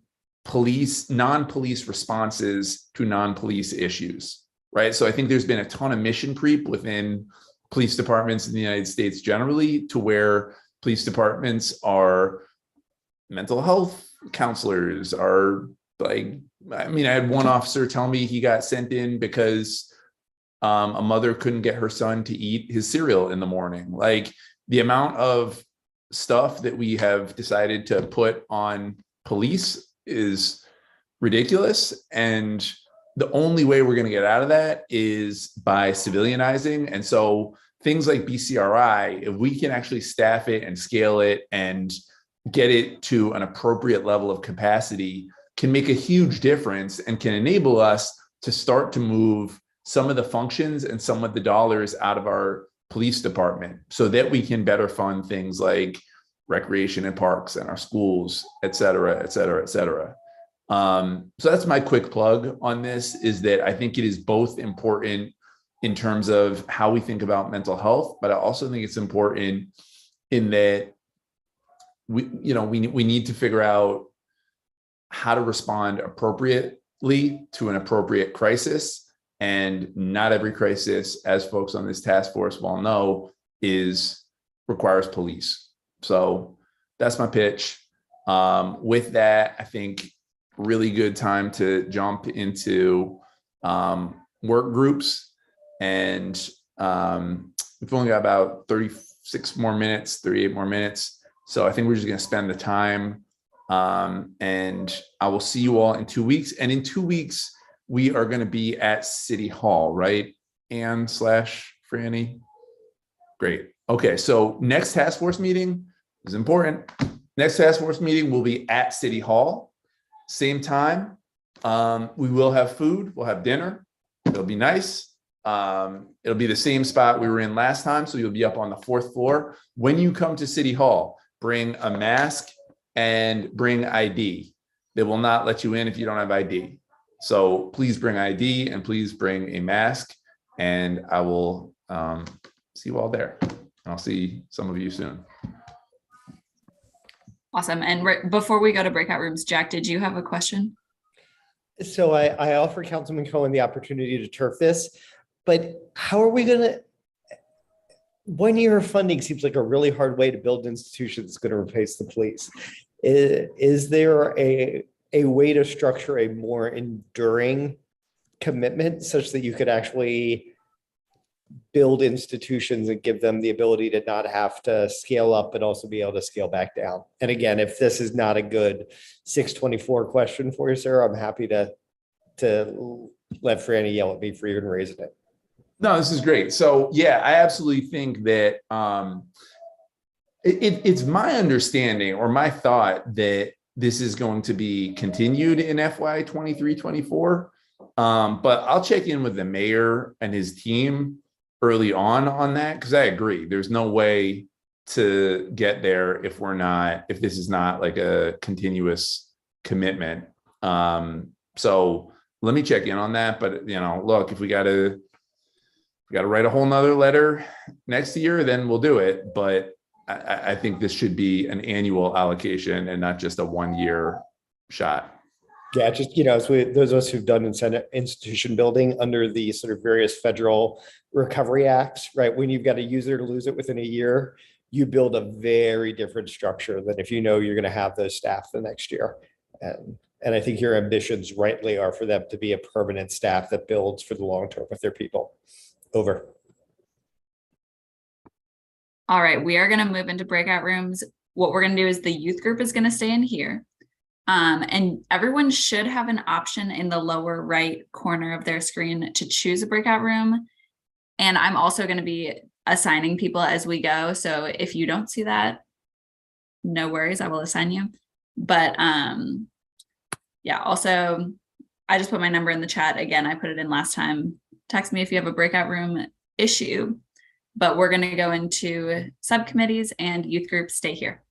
non-police responses to non-police issues, right? So I think there's been a ton of mission creep within police departments in the United States generally, to where police departments are mental health counselors, I had one officer tell me he got sent in because a mother couldn't get her son to eat his cereal in the morning. Like, the amount of stuff that we have decided to put on police is ridiculous. And the only way we're going to get out of that is by civilianizing. And so things like BCRI, if we can actually staff it and scale it and get it to an appropriate level of capacity, can make a huge difference and can enable us to start to move some of the functions and some of the dollars out of our police department so that we can better fund things like recreation and parks and our schools, et cetera, et cetera, et cetera. So that's my quick plug on this, is that I think it is both important in terms of how we think about mental health, but I also think it's important in that we need to figure out how to respond appropriately to an appropriate crisis. And not every crisis, as folks on this task force well know, requires police. So that's my pitch. With that, I think really good time to jump into work groups. And we've only got about 38 more minutes. So I think we're just going to spend the time. And I will see you all in 2 weeks. And in 2 weeks, we are going to be at City Hall, right? Ann/Franny. Great. Okay. So next task force meeting is important. Next task force meeting will be at City Hall. Same time. We will have food. We'll have dinner. It'll be nice. It'll be the same spot we were in last time. So you'll be up on the 4th floor. When you come to City Hall, bring a mask and bring ID. They will not let you in if you don't have ID. So please bring ID and please bring a mask, and I will see you all there. I'll see some of you soon. Awesome. And before we go to breakout rooms, Jack, did you have a question? So I offer Councilman Cohen the opportunity to turf this, but how are we going to, 1 year of funding seems like a really hard way to build an institution that's going to replace the police. Is there a way to structure a more enduring commitment such that you could actually build institutions and give them the ability to not have to scale up, but also be able to scale back down? And again, if this is not a good 624 question for you, sir, I'm happy to let Franny yell at me for even raising it. No, this is great. So yeah, I absolutely think that it's my understanding or my thought that this is going to be continued in FY 23-24. But I'll check in with the mayor and his team early on that, because I agree. There's no way to get there if this is not like a continuous commitment. So let me check in on that. But look, if we got to write a whole nother letter next year, then we'll do it. But I think this should be an annual allocation and not just a 1 year shot. Yeah, just, as those of us who've done institution building under the sort of various federal recovery acts, right? When you've got to use it or lose it within a year, you build a very different structure than if you're going to have those staff the next year. And I think your ambitions rightly are for them to be a permanent staff that builds for the long term with their people. Over. All right, we are going to move into breakout rooms. What we're going to do is the youth group is going to stay in here. And everyone should have an option in the lower right corner of their screen to choose a breakout room. And I'm also going to be assigning people as we go. So if you don't see that, no worries, I will assign you. But yeah, also, I just put my number in the chat. Again, I put it in last time. Text me if you have a breakout room issue. But we're going to go into subcommittees, and youth groups stay here.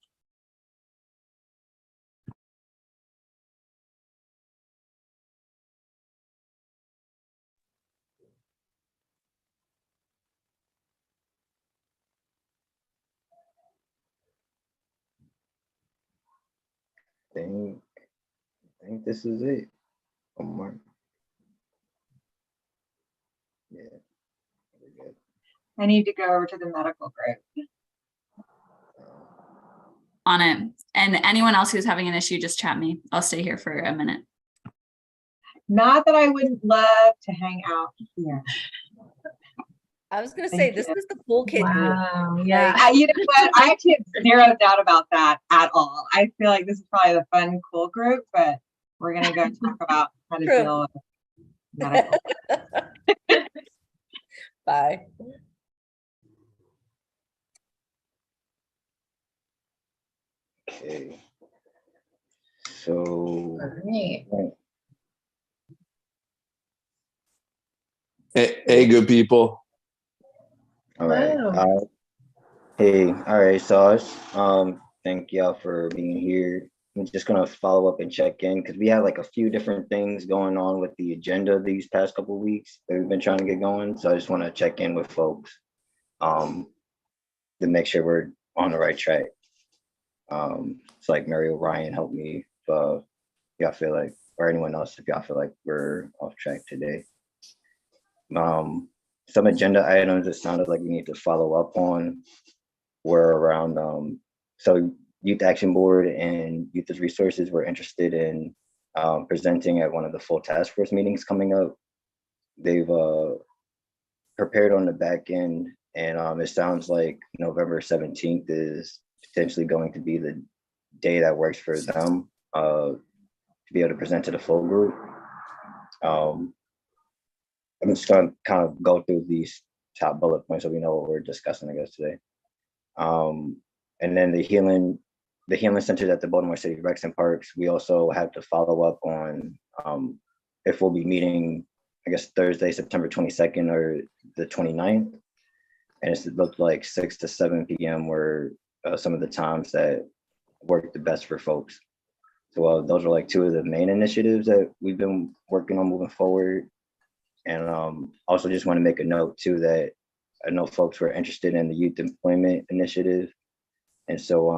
I think this is it. Oh, Mark. Yeah. We're good. I need to go over to the medical group. On it. And anyone else who's having an issue, just chat me. I'll stay here for a minute. Not that I wouldn't love to hang out here. I was going to say, this is the cool kid group. Wow, yeah. You know what? I actually have zero doubt about that at all. I feel like this is probably the fun, cool group, but we're going to go talk about how to deal with medical. Bye. Okay. So. Hey, good people. All right. Hey, all right, Sauce. Thank y'all for being here. I'm just gonna follow up and check in because we have like a few different things going on with the agenda these past couple of weeks that we've been trying to get going. So I just want to check in with folks to make sure we're on the right track. It's like Mary O'Ryan helped me if y'all feel like, or anyone else, if y'all feel like we're off track today. Some agenda items that sounded like we need to follow up on were around, so Youth Action Board and Youth as Resources were interested in presenting at one of the full task force meetings coming up. They've prepared on the back end, and it sounds like November 17th is potentially going to be the day that works for them to be able to present to the full group. I'm just going to kind of go through these top bullet points so we know what we're discussing, I guess, today. And then the healing centers at the Baltimore City Recs and Parks, we also have to follow up on if we'll be meeting, I guess, Thursday, September 22nd or the 29th. And it looked like 6 to 7 p.m. were some of the times that worked the best for folks. So those are like two of the main initiatives that we've been working on moving forward. And also just want to make a note too that I know folks were interested in the youth employment initiative. And so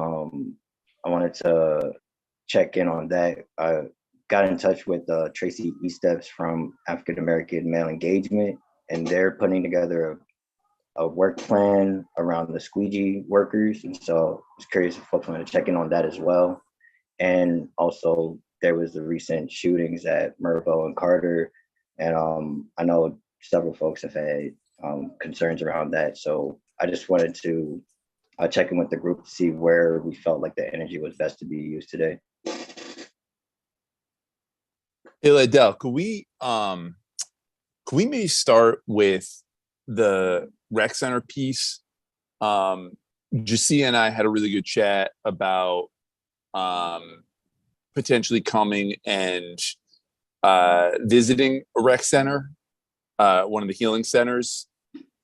I wanted to check in on that. I got in touch with Tracy Esteps from African American Male Engagement, and they're putting together a work plan around the squeegee workers. And so I was curious if folks want to check in on that as well. And also there was the recent shootings at Mervo and Carter. And I know several folks have had concerns around that. So I just wanted to check in with the group to see where we felt like the energy was best to be used today. Hey, Adele, could we maybe start with the rec center piece? Jasia and I had a really good chat about potentially coming and visiting a rec center, one of the healing centers,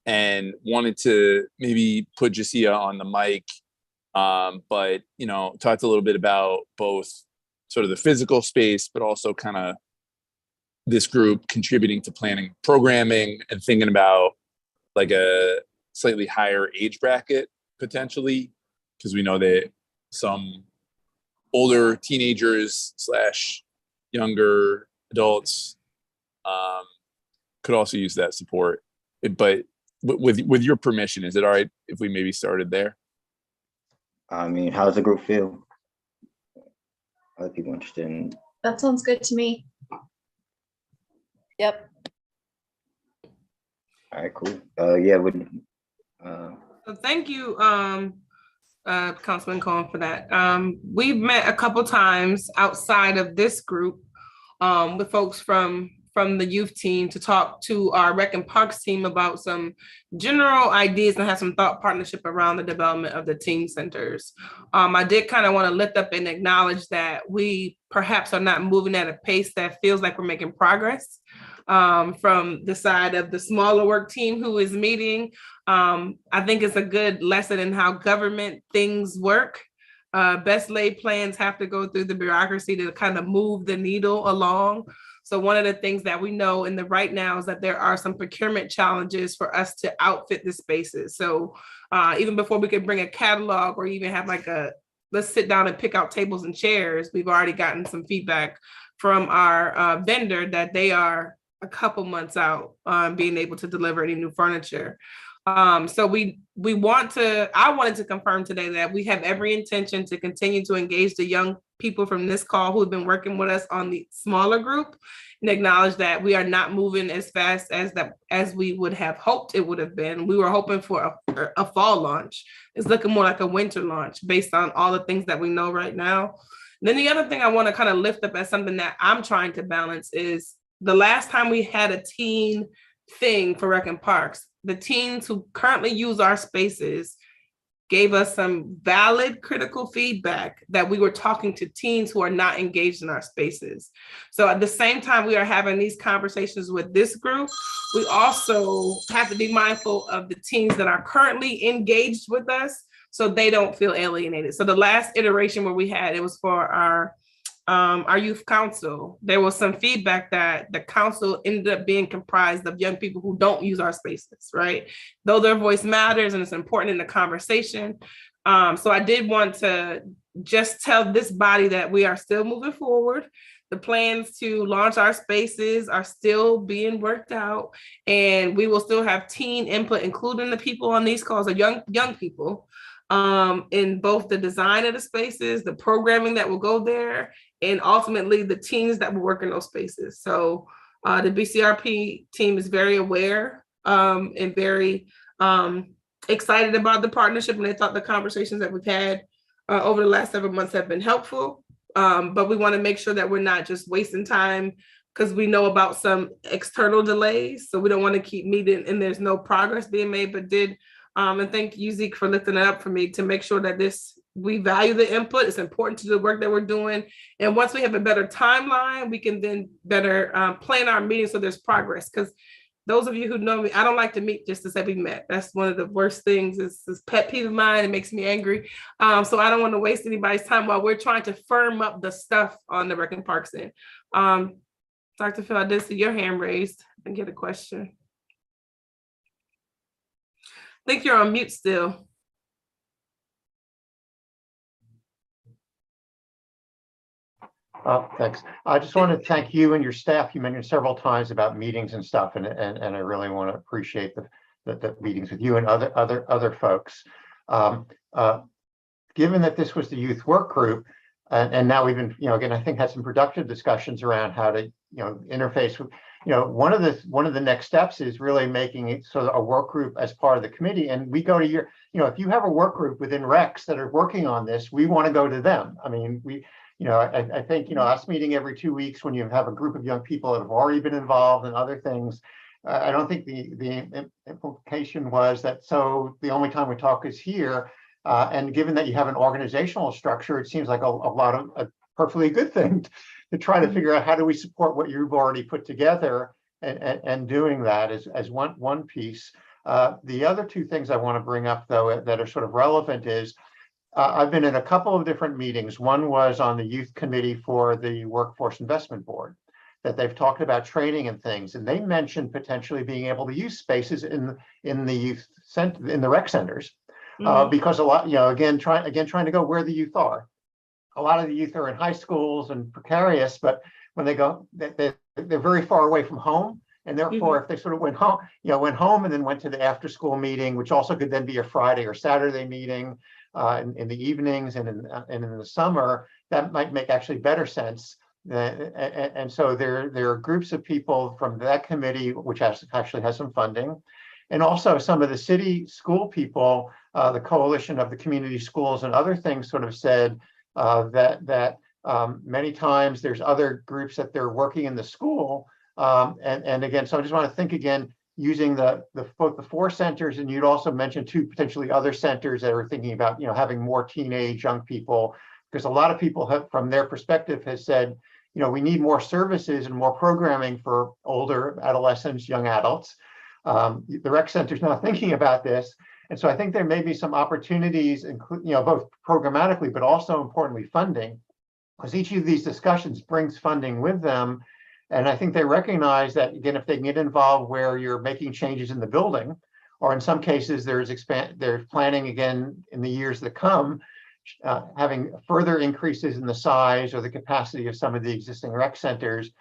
and wanted to maybe put Jasia on the mic, but talked a little bit about both sort of the physical space, but also kind of this group contributing to planning programming and thinking about like a slightly higher age bracket potentially, because we know that some older teenagers / younger adults could also use that support. But with your permission, is it all right if we maybe started there? I mean, how does the group feel? Other people interested in? That sounds good to me. Yep. All right, cool. Yeah, So thank you, Councilman Cohen, for that. We've met a couple times outside of this group with folks from the youth team to talk to our Rec and Parks team about some general ideas and have some thought partnership around the development of the teen centers. I did kind of want to lift up and acknowledge that we perhaps are not moving at a pace that feels like we're making progress from the side of the smaller work team who is meeting. I think it's a good lesson in how government things work. Best laid plans have to go through the bureaucracy to kind of move the needle along. So one of the things that we know in the right now is that there are some procurement challenges for us to outfit the spaces. So even before we could bring a catalog or even have like let's sit down and pick out tables and chairs, we've already gotten some feedback from our vendor that they are a couple months out being able to deliver any new furniture. So I wanted to confirm today that we have every intention to continue to engage the young people from this call who have been working with us on the smaller group and acknowledge that we are not moving as fast as we would have hoped it would have been. We were hoping for a fall launch. It's looking more like a winter launch based on all the things that we know right now. And then the other thing I want to kind of lift up as something that I'm trying to balance is the last time we had a teen thing for Rec and Parks, the teens who currently use our spaces gave us some valid critical feedback that we were talking to teens who are not engaged in our spaces. So at the same time we are having these conversations with this group, we also have to be mindful of the teens that are currently engaged with us so they don't feel alienated. So the last iteration where we had, it was for our youth council. There was some feedback that the council ended up being comprised of young people who don't use our spaces, right? Though their voice matters and it's important in the conversation. So I did want to just tell this body that we are still moving forward. The plans to launch our spaces are still being worked out, and we will still have teen input, including the people on these calls are young people, in both the design of the spaces, the programming that will go there, and ultimately the teams that will work in those spaces. So the BCRP team is very aware and very excited about the partnership, and they thought the conversations that we've had over the last 7 months have been helpful. But we want to make sure that we're not just wasting time because we know about some external delays. So we don't want to keep meeting and there's no progress being made, but and thank you, Zeke, for lifting it up for me to make sure that we value the input. It's important to the work that we're doing. And once we have a better timeline, we can then better plan our meetings so there's progress. Because those of you who know me, I don't like to meet just to say we met. That's one of the worst things. It's this pet peeve of mine. It makes me angry. So I don't want to waste anybody's time while we're trying to firm up the stuff on the Rec and Parks end. Dr. Phil, I did see your hand raised and get a question. I think you're on mute still. Thanks. I just want to thank you and your staff. You mentioned several times about meetings and stuff, and I really want to appreciate the the meetings with you and other folks. Given that this was the youth work group, and now we've been, again, I think had some productive discussions around how to, interface with, one of the next steps is really making it so that a work group as part of the committee, and we go to your, if you have a work group within Rex that are working on this, we want to go to them. I mean, I think, us meeting every 2 weeks when you have a group of young people that have already been involved in other things, I don't think the implication was that, so the only time we talk is here. And given that you have an organizational structure, it seems like a perfectly good thing to try to figure out how do we support what you've already put together, and doing that as one piece. The other two things I want to bring up, though, that are sort of relevant is I've been in a couple of different meetings. One was on the youth committee for the Workforce Investment Board, that they've talked about training and things, and they mentioned potentially being able to use spaces in the youth center, in the rec centers. Because a lot, again, trying to go where the youth are. A lot of the youth are in high schools and precarious, but when they go, they're very far away from home. And therefore, if they sort of went home and then went to the after school meeting, which also could then be a Friday or Saturday meeting in the evenings and in the summer, that might make actually better sense. And so there are groups of people from that committee, which actually has some funding. And also some of the city school people, the coalition of the community schools and other things sort of said that many times there's other groups that they're working in the school. And again, so I just want to think again, using both the 4 centers, and you'd also mentioned 2 potentially other centers that are thinking about, having more teenage young people, because a lot of people have, from their perspective, has said, we need more services and more programming for older adolescents, young adults. The rec center is not thinking about this. And so I think there may be some opportunities, both programmatically, but also importantly funding, because each of these discussions brings funding with them. And I think they recognize that, again, if they can get involved where you're making changes in the building, or in some cases there's planning again in the years that come, having further increases in the size or the capacity of some of the existing rec centers,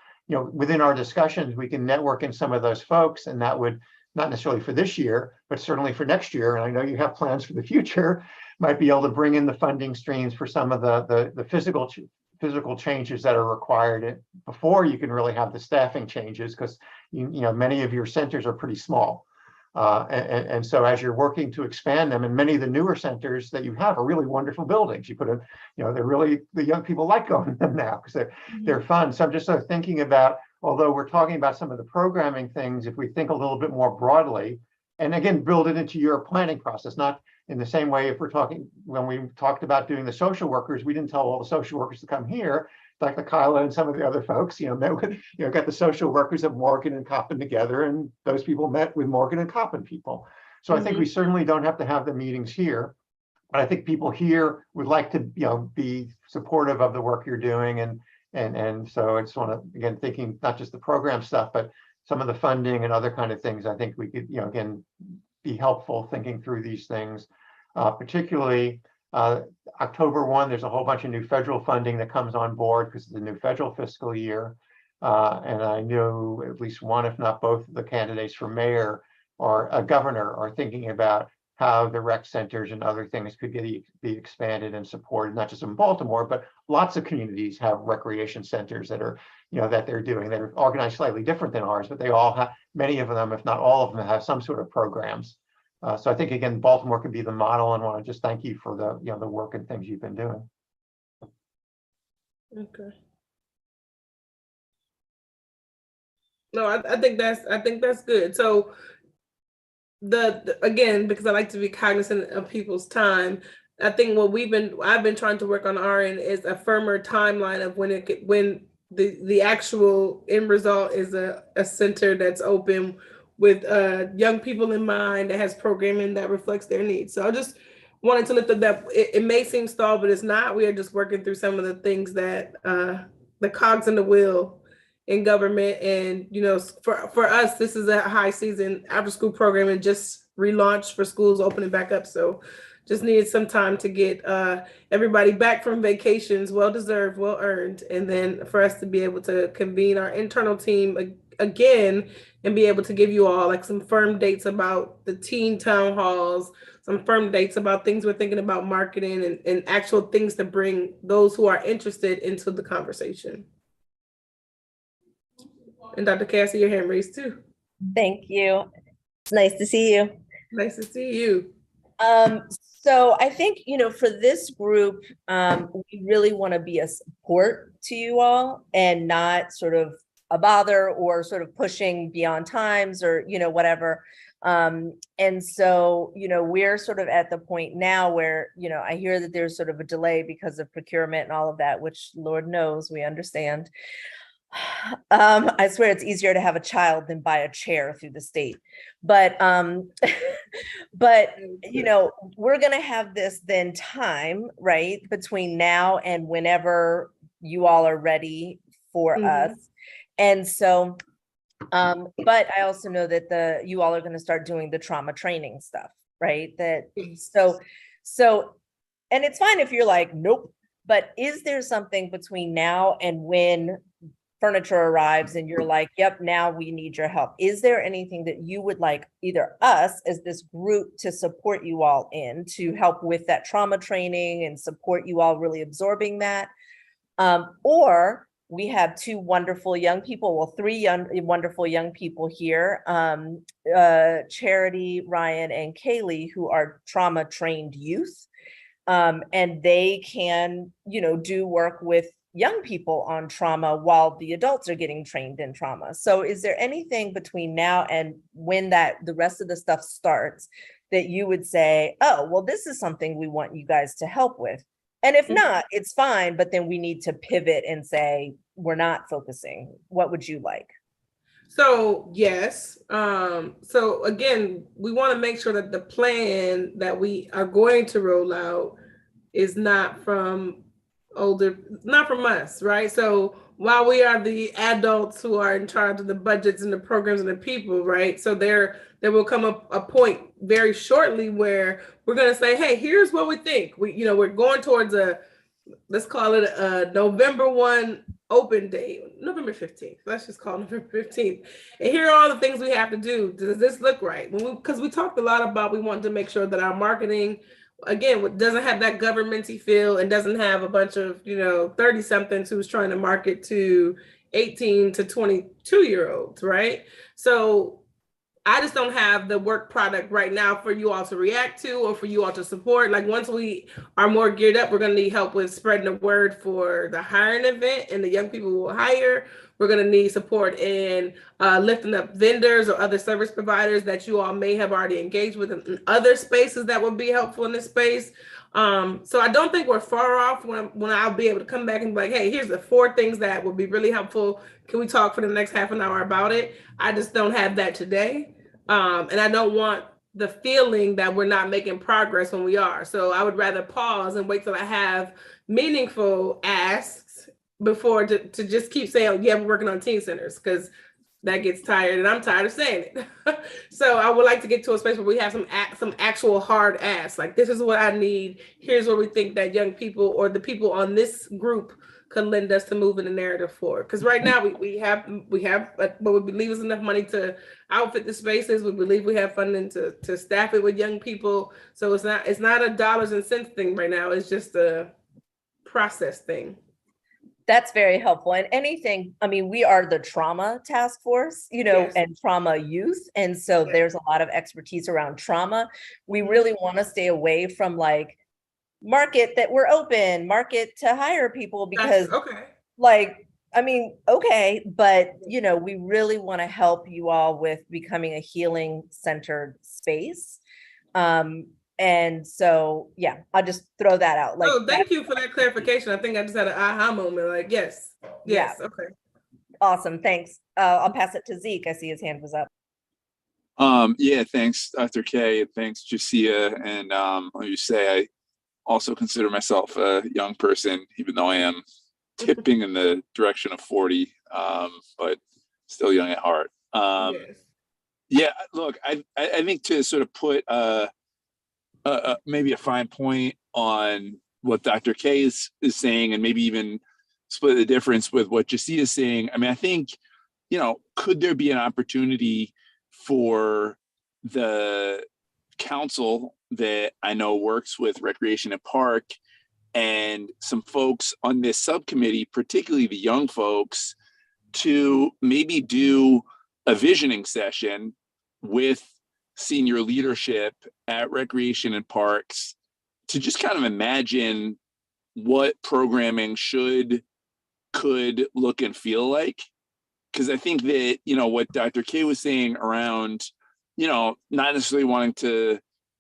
within our discussions, we can network in some of those folks, and that would, not necessarily for this year, but certainly for next year, and I know you have plans for the future, might be able to bring in the funding streams for some of the physical changes that are required before you can really have the staffing changes, because many of your centers are pretty small. And so as you're working to expand them, and many of the newer centers that you have are really wonderful buildings. You put in, they're really, the young people like going to them now because they're fun. So I'm just sort of thinking about, although we're talking about some of the programming things, if we think a little bit more broadly, and again, build it into your planning process, not in the same way if we're talking, when we talked about doing the social workers, we didn't tell all the social workers to come here, like the Kyla and some of the other folks, got the social workers of Morgan and Coppin together, and those people met with Morgan and Coppin people. So I think we certainly don't have to have the meetings here, but I think people here would like to, be supportive of the work you're doing. And so I just want to, again, thinking not just the program stuff, but some of the funding and other kind of things, I think we could, again, be helpful thinking through these things, particularly October 1, there's a whole bunch of new federal funding that comes on board because of the new federal fiscal year. And I know at least one, if not both, of the candidates for mayor or a governor are thinking about how the rec centers and other things could be expanded and supported, not just in Baltimore, but lots of communities have recreation centers that are, that they're doing. They're organized slightly different than ours, but they all have, many of them, if not all of them, have some sort of programs. So I think, again, Baltimore could be the model, and want to just thank you for the, the work and things you've been doing. Okay. No, I think that's good. So again, because I like to be cognizant of people's time, I think what I've been trying to work on our end is a firmer timeline of when the actual end result is a center that's open with young people in mind, that has programming that reflects their needs. So I just wanted to lift up that it may seem stalled, but it's not. We are just working through some of the things that the cogs in the wheel in government. And, for us, this is a high season. After school programming just relaunched for schools opening back up. So just needed some time to get everybody back from vacations, well-deserved, well-earned, and then for us to be able to convene our internal team again and be able to give you all like some firm dates about the teen town halls, some firm dates about things we're thinking about marketing and actual things to bring those who are interested into the conversation. And Dr. Cassie, your hand raised too. Thank you. It's nice to see you. Nice to see you. So I think, for this group, we really want to be a support to you all and not sort of a bother or sort of pushing beyond times or, whatever. And so, we're sort of at the point now where, I hear that there's sort of a delay because of procurement and all of that, which Lord knows we understand. I swear it's easier to have a child than buy a chair through the state. But we're going to have this then time, right, between now and whenever you all are ready for us. And so, but I also know that you all are going to start doing the trauma training stuff, right? So, and it's fine if you're like, nope, but is there something between now and when furniture arrives and you're like, yep, now we need your help? Is there anything that you would like either us as this group to support you all in to help with that trauma training and support you all really absorbing that? Or we have two wonderful young people, well, three wonderful young people here, Charity, Ryan, and Kaylee, who are trauma trained youth. And they can, do work with young people on trauma while the adults are getting trained in trauma. So is there anything between now and when the rest of the stuff starts that you would say, oh, well, this is something we want you guys to help with? And if not, it's fine, but then we need to pivot and say, we're not focusing. What would you like? So yes. So again, we want to make sure that the plan that we are going to roll out is not from us, right? So while we are the adults who are in charge of the budgets and the programs and the people, right? So there will come a point very shortly where we're going to say, hey, here's what we think. We're going towards let's call it a November 1 open date, November 15th. Let's just call it November 15th. And here are all the things we have to do. Does this look right? Because we talked a lot about, we want to make sure that our marketing, again, doesn't have that governmenty feel and doesn't have a bunch of, 30 somethings who's trying to market to 18 to 22-year-olds, right? So I just don't have the work product right now for you all to react to or for you all to support. Like once we are more geared up, we're going to need help with spreading the word for the hiring event and the young people who will hire. We're going to need support in lifting up vendors or other service providers that you all may have already engaged with in other spaces that would be helpful in this space. So I don't think we're far off when I'll be able to come back and be like, hey, here's the 4 things that would be really helpful. Can we talk for the next half an hour about it? I just don't have that today. And I don't want the feeling that we're not making progress when we are. So I would rather pause and wait till I have meaningful asks before to just keep saying, yeah, we're working on teen centers, because that gets tired and I'm tired of saying it. So I would like to get to a space where we have some actual hard asks, like this is what I need. Here's what we think that young people or the people on this group could lend us to move in the narrative forward. Because right now we have what we believe is enough money to outfit the spaces. We believe we have funding to staff it with young people. So it's not a dollars and cents thing right now. It's just a process thing. That's very helpful. And anything, we are the trauma task force, Yes. and trauma youth. And so there's a lot of expertise around trauma. We really want to stay away from like market that we're open, market to hire people, because okay, but we really want to help you all with becoming a healing centered space. And so, yeah, I'll just throw that out. Like, thank you for that clarification. I think I just had an aha moment. Like, yes, yeah. Okay. Awesome, thanks. I'll pass it to Zeke. I see his hand was up. Yeah, thanks, Dr. K. Thanks, Jasia. And let me say, I also consider myself a young person, even though I am tipping in the direction of 40, but still young at heart. Yes. Yeah, look, I think to sort of put maybe a fine point on what Dr. K is saying, and maybe even split the difference with what Jasia is saying. I think could there be an opportunity for the council that I know works with Recreation and Park and some folks on this subcommittee, particularly the young folks, to maybe do a visioning session with senior leadership at Recreation and Parks to just kind of imagine what programming could look and feel like. Because I think that, what Dr. K was saying around, not necessarily wanting to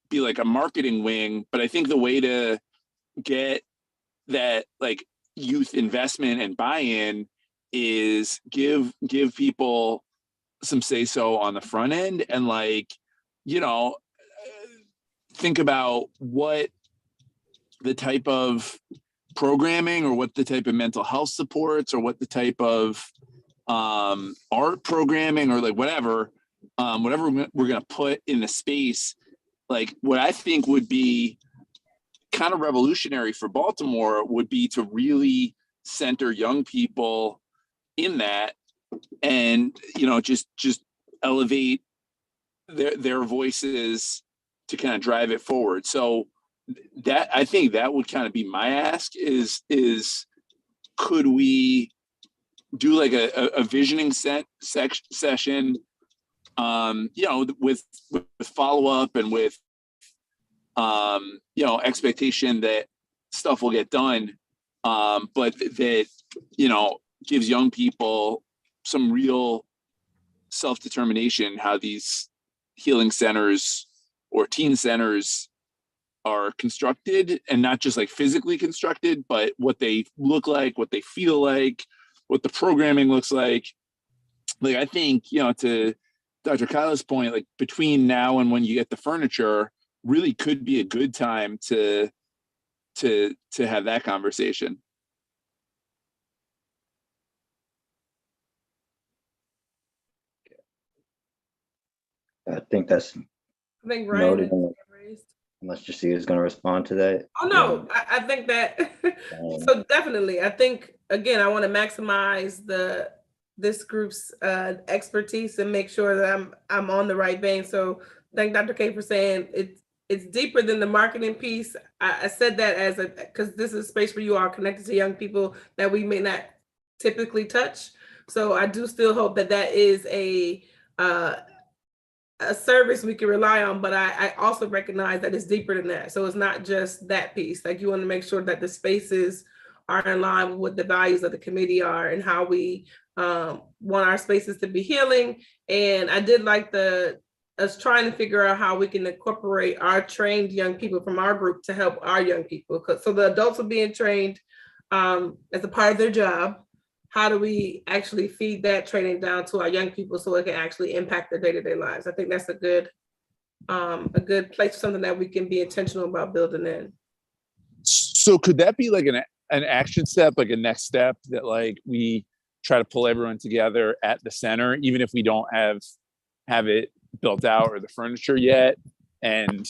be like a marketing wing, but I think the way to get that like youth investment and buy-in is give people some say-so on the front end, and think about what the type of programming or what the type of mental health supports or what the type of art programming or whatever we're going to put in the space. What I think would be kind of revolutionary for Baltimore would be to really center young people in that, and just elevate their voices to kind of drive it forward. So that, I think that would kind of be my ask is could we do like a visioning session, with follow-up and with expectation that stuff will get done, but that gives young people some real self-determination how these healing centers or teen centers are constructed, and not just like physically constructed, but what they look like, what they feel like, what the programming looks like. I think, to Dr. Kyla's point, between now and when you get the furniture, really could be a good time to have that conversation. I think that's Ryan noted. has raised. Unless Jasia is going to respond to that. Oh no, I think that so definitely. I think again, I want to maximize this group's expertise and make sure that I'm on the right vein. So thank Dr. K for saying it's deeper than the marketing piece. I said that because this is a space where you are connected to young people that we may not typically touch. So I do still hope that is a service we can rely on, but I also recognize that it's deeper than that. So it's not just that piece. You want to make sure that the spaces are in line with what the values of the committee are and how we want our spaces to be healing. And I did like us trying to figure out how we can incorporate our trained young people from our group to help our young people. So the adults are being trained as a part of their job. How do we actually feed that training down to our young people so it can actually impact their day-to-day lives? I think that's a good place, something that we can be intentional about building in. So could that be like an action step, like a next step that we try to pull everyone together at the center, even if we don't have it built out or the furniture yet, and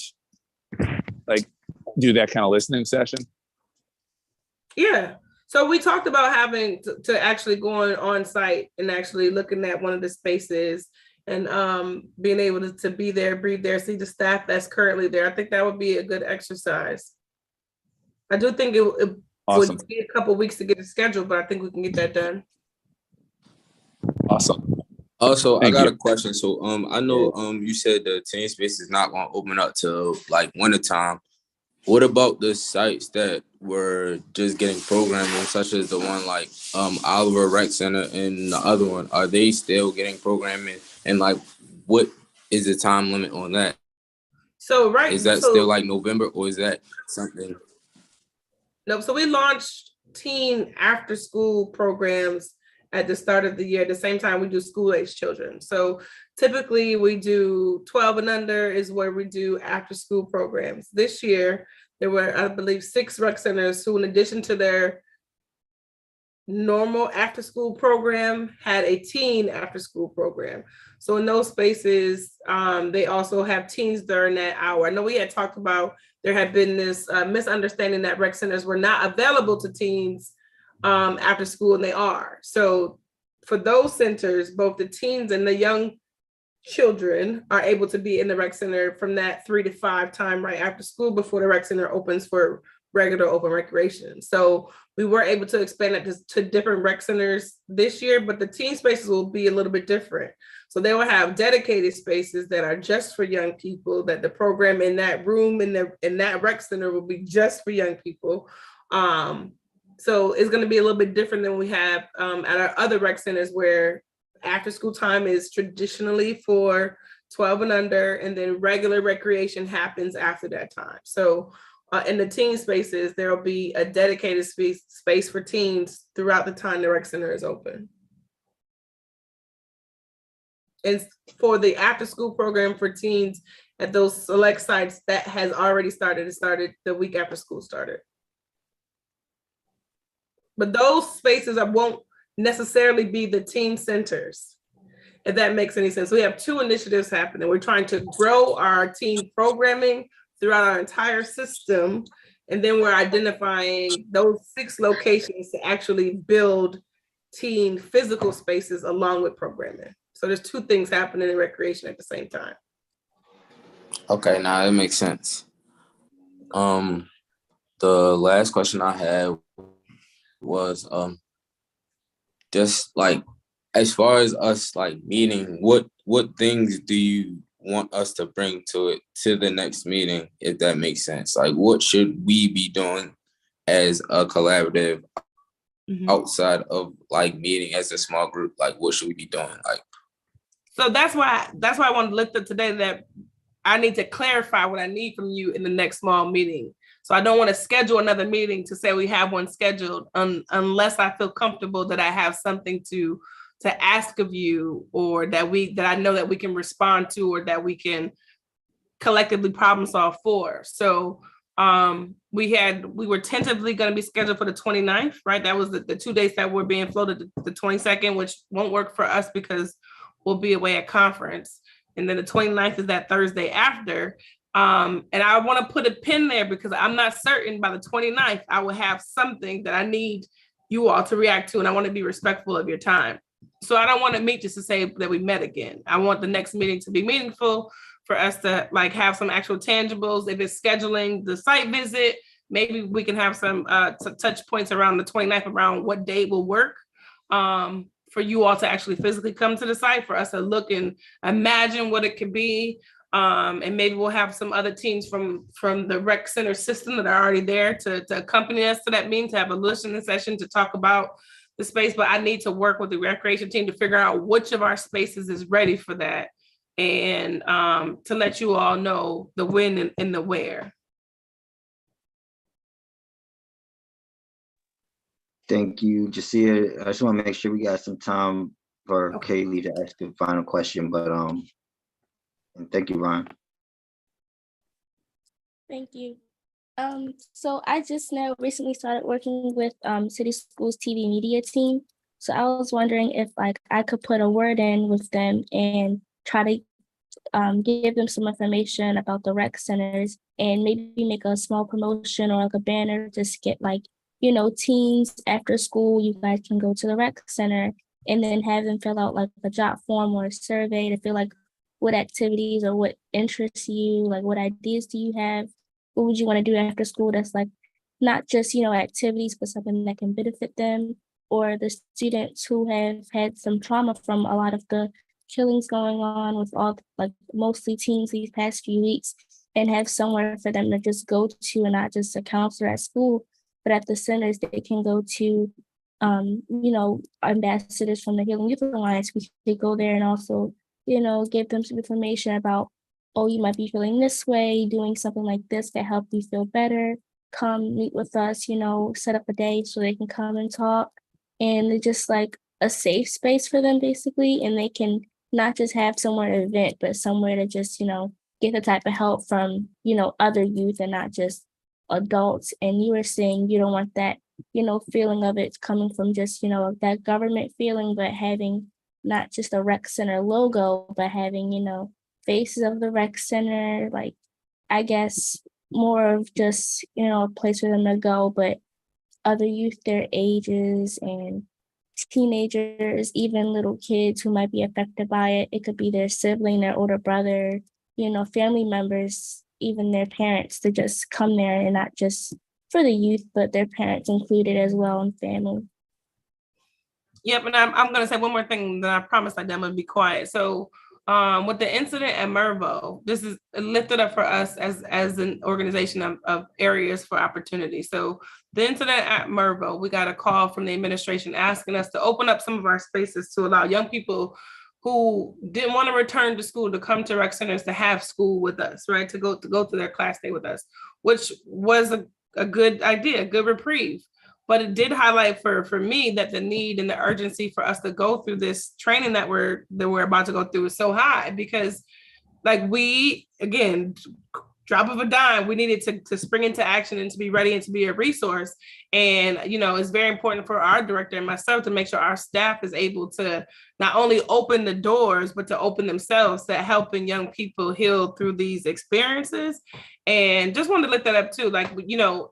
do that kind of listening session? Yeah. So we talked about having to actually going on site and actually looking at one of the spaces and being able to be there, breathe there, see the staff that's currently there. I think that would be a good exercise. I do think it Awesome. would be a couple of weeks to get it scheduled, but I think we can get that done. Awesome. Also, Thank I got you. a question. So I know you said the teen space is not going to open up till wintertime. What about the sites that were just getting programming, such as the one Oliver Rec Center and the other one? Are they still getting programming? And what is the time limit on that? So is that still November, or is that something? No, so we launched teen after school programs at the start of the year, at the same time we do school age children. So typically we do 12 and under is where we do after school programs. This year, there were, I believe, 6 rec centers who, in addition to their normal after school program, had a teen after school program. So in those spaces, they also have teens during that hour. I know we had talked about there had been this misunderstanding that rec centers were not available to teens after school, and they are. So for those centers, both the teens and the young children are able to be in the rec center from that 3 to 5 time right after school before the rec center opens for regular open recreation. So we were able to expand it to different rec centers this year, but the teen spaces will be a little bit different. So they will have dedicated spaces that are just for young people, that the program in that room in that rec center will be just for young people. So it's going to be a little bit different than we have at our other rec centers, where after school time is traditionally for 12 and under, and then regular recreation happens after that time. So in the teen spaces, there will be a dedicated space for teens throughout the time the rec center is open. And for the after school program for teens at those select sites, that has already started. It started the week after school started. But those spaces won't necessarily be the teen centers, if that makes any sense. We have 2 initiatives happening. We're trying to grow our teen programming throughout our entire system, and then we're identifying those 6 locations to actually build teen physical spaces along with programming. So there's 2 things happening in recreation at the same time. Okay, now that makes sense. The last question I had was just like, as far as us like meeting, what things do you want us to bring to the next meeting, if that makes sense? Like, what should we be doing as a collaborative outside of like meeting as a small group? Like, what should we be doing? Like, so that's why I wanted to lift up today, that I need to clarify what I need from you in the next small meeting. So I don't want to schedule another meeting to say we have one scheduled unless I feel comfortable that I have something to ask of you, or that I know that we can respond to, or that we can collectively problem solve for. So we were tentatively going to be scheduled for the 29th, right? That was the 2 days that were being floated, the 22nd, which won't work for us because we'll be away at conference. And then the 29th is that Thursday after. And I want to put a pin there because I'm not certain by the 29th, I will have something that I need you all to react to, and I want to be respectful of your time. So I don't want to meet just to say that we met again. I want the next meeting to be meaningful, for us to like have some actual tangibles. If it's scheduling the site visit, maybe we can have some touch points around the 29th around what day will work for you all to actually physically come to the site, for us to look and imagine what it could be. And maybe we'll have some other teams from the rec center system that are already there to accompany us to that meeting, to have a listening session to talk about the space. But I need to work with the recreation team to figure out which of our spaces is ready for that, and to let you all know the when and the where. Thank you, Jasia. I just want to make sure we got some time for Kaylee to ask the final question, but and thank you, Ron. Thank you. So I just now recently started working with City Schools TV media team. So I was wondering if like I could put a word in with them and try to give them some information about the rec centers, and maybe make a small promotion or like a banner, just get like, you know, teens after school, you guys can go to the rec center, and then have them fill out like a job form or a survey to feel like what activities or what interests you, like what ideas do you have? What would you want to do after school that's like not just, you know, activities, but something that can benefit them, or the students who have had some trauma from a lot of the killings going on with all like mostly teens these past few weeks, and have somewhere for them to just go to, and not just a counselor at school, but at the centers they can go to. You know, ambassadors from the Healing Youth Alliance, we could go there and also, you know, give them some information about, oh, you might be feeling this way, doing something like this that help you feel better. Come meet with us, you know, set up a day so they can come and talk. And it's just like a safe space for them, basically. And they can not just have somewhere to vent, but somewhere to just, you know, get the type of help from, you know, other youth and not just adults. And you were saying you don't want that, you know, feeling of it coming from just, you know, that government feeling, but having not just a rec center logo, but having, you know, faces of the rec center, like, I guess more of just, you know, a place for them to go, but other youth their ages, and teenagers, even little kids who might be affected by it. It could be their sibling, their older brother, family members, even their parents, to just come there, and not just for the youth, but their parents included as well, and family. Yep, and I'm gonna say one more thing that I promised I'm gonna be quiet. So with the incident at Mervo, this is lifted up for us as an organization of areas for opportunity. So the incident at Mervo, we got a call from the administration asking us to open up some of our spaces to allow young people who didn't want to return to school to come to rec centers to have school with us, right? To go to their class day with us, which was a good idea, a good reprieve. But it did highlight for me that the need and the urgency for us to go through this training that we're about to go through is so high, because we, again, drop of a dime, we needed to spring into action and to be ready and to be a resource. And, it's very important for our director and myself to make sure our staff is able to not only open the doors, but to open themselves, to helping young people heal through these experiences. And just wanted to lift that up too.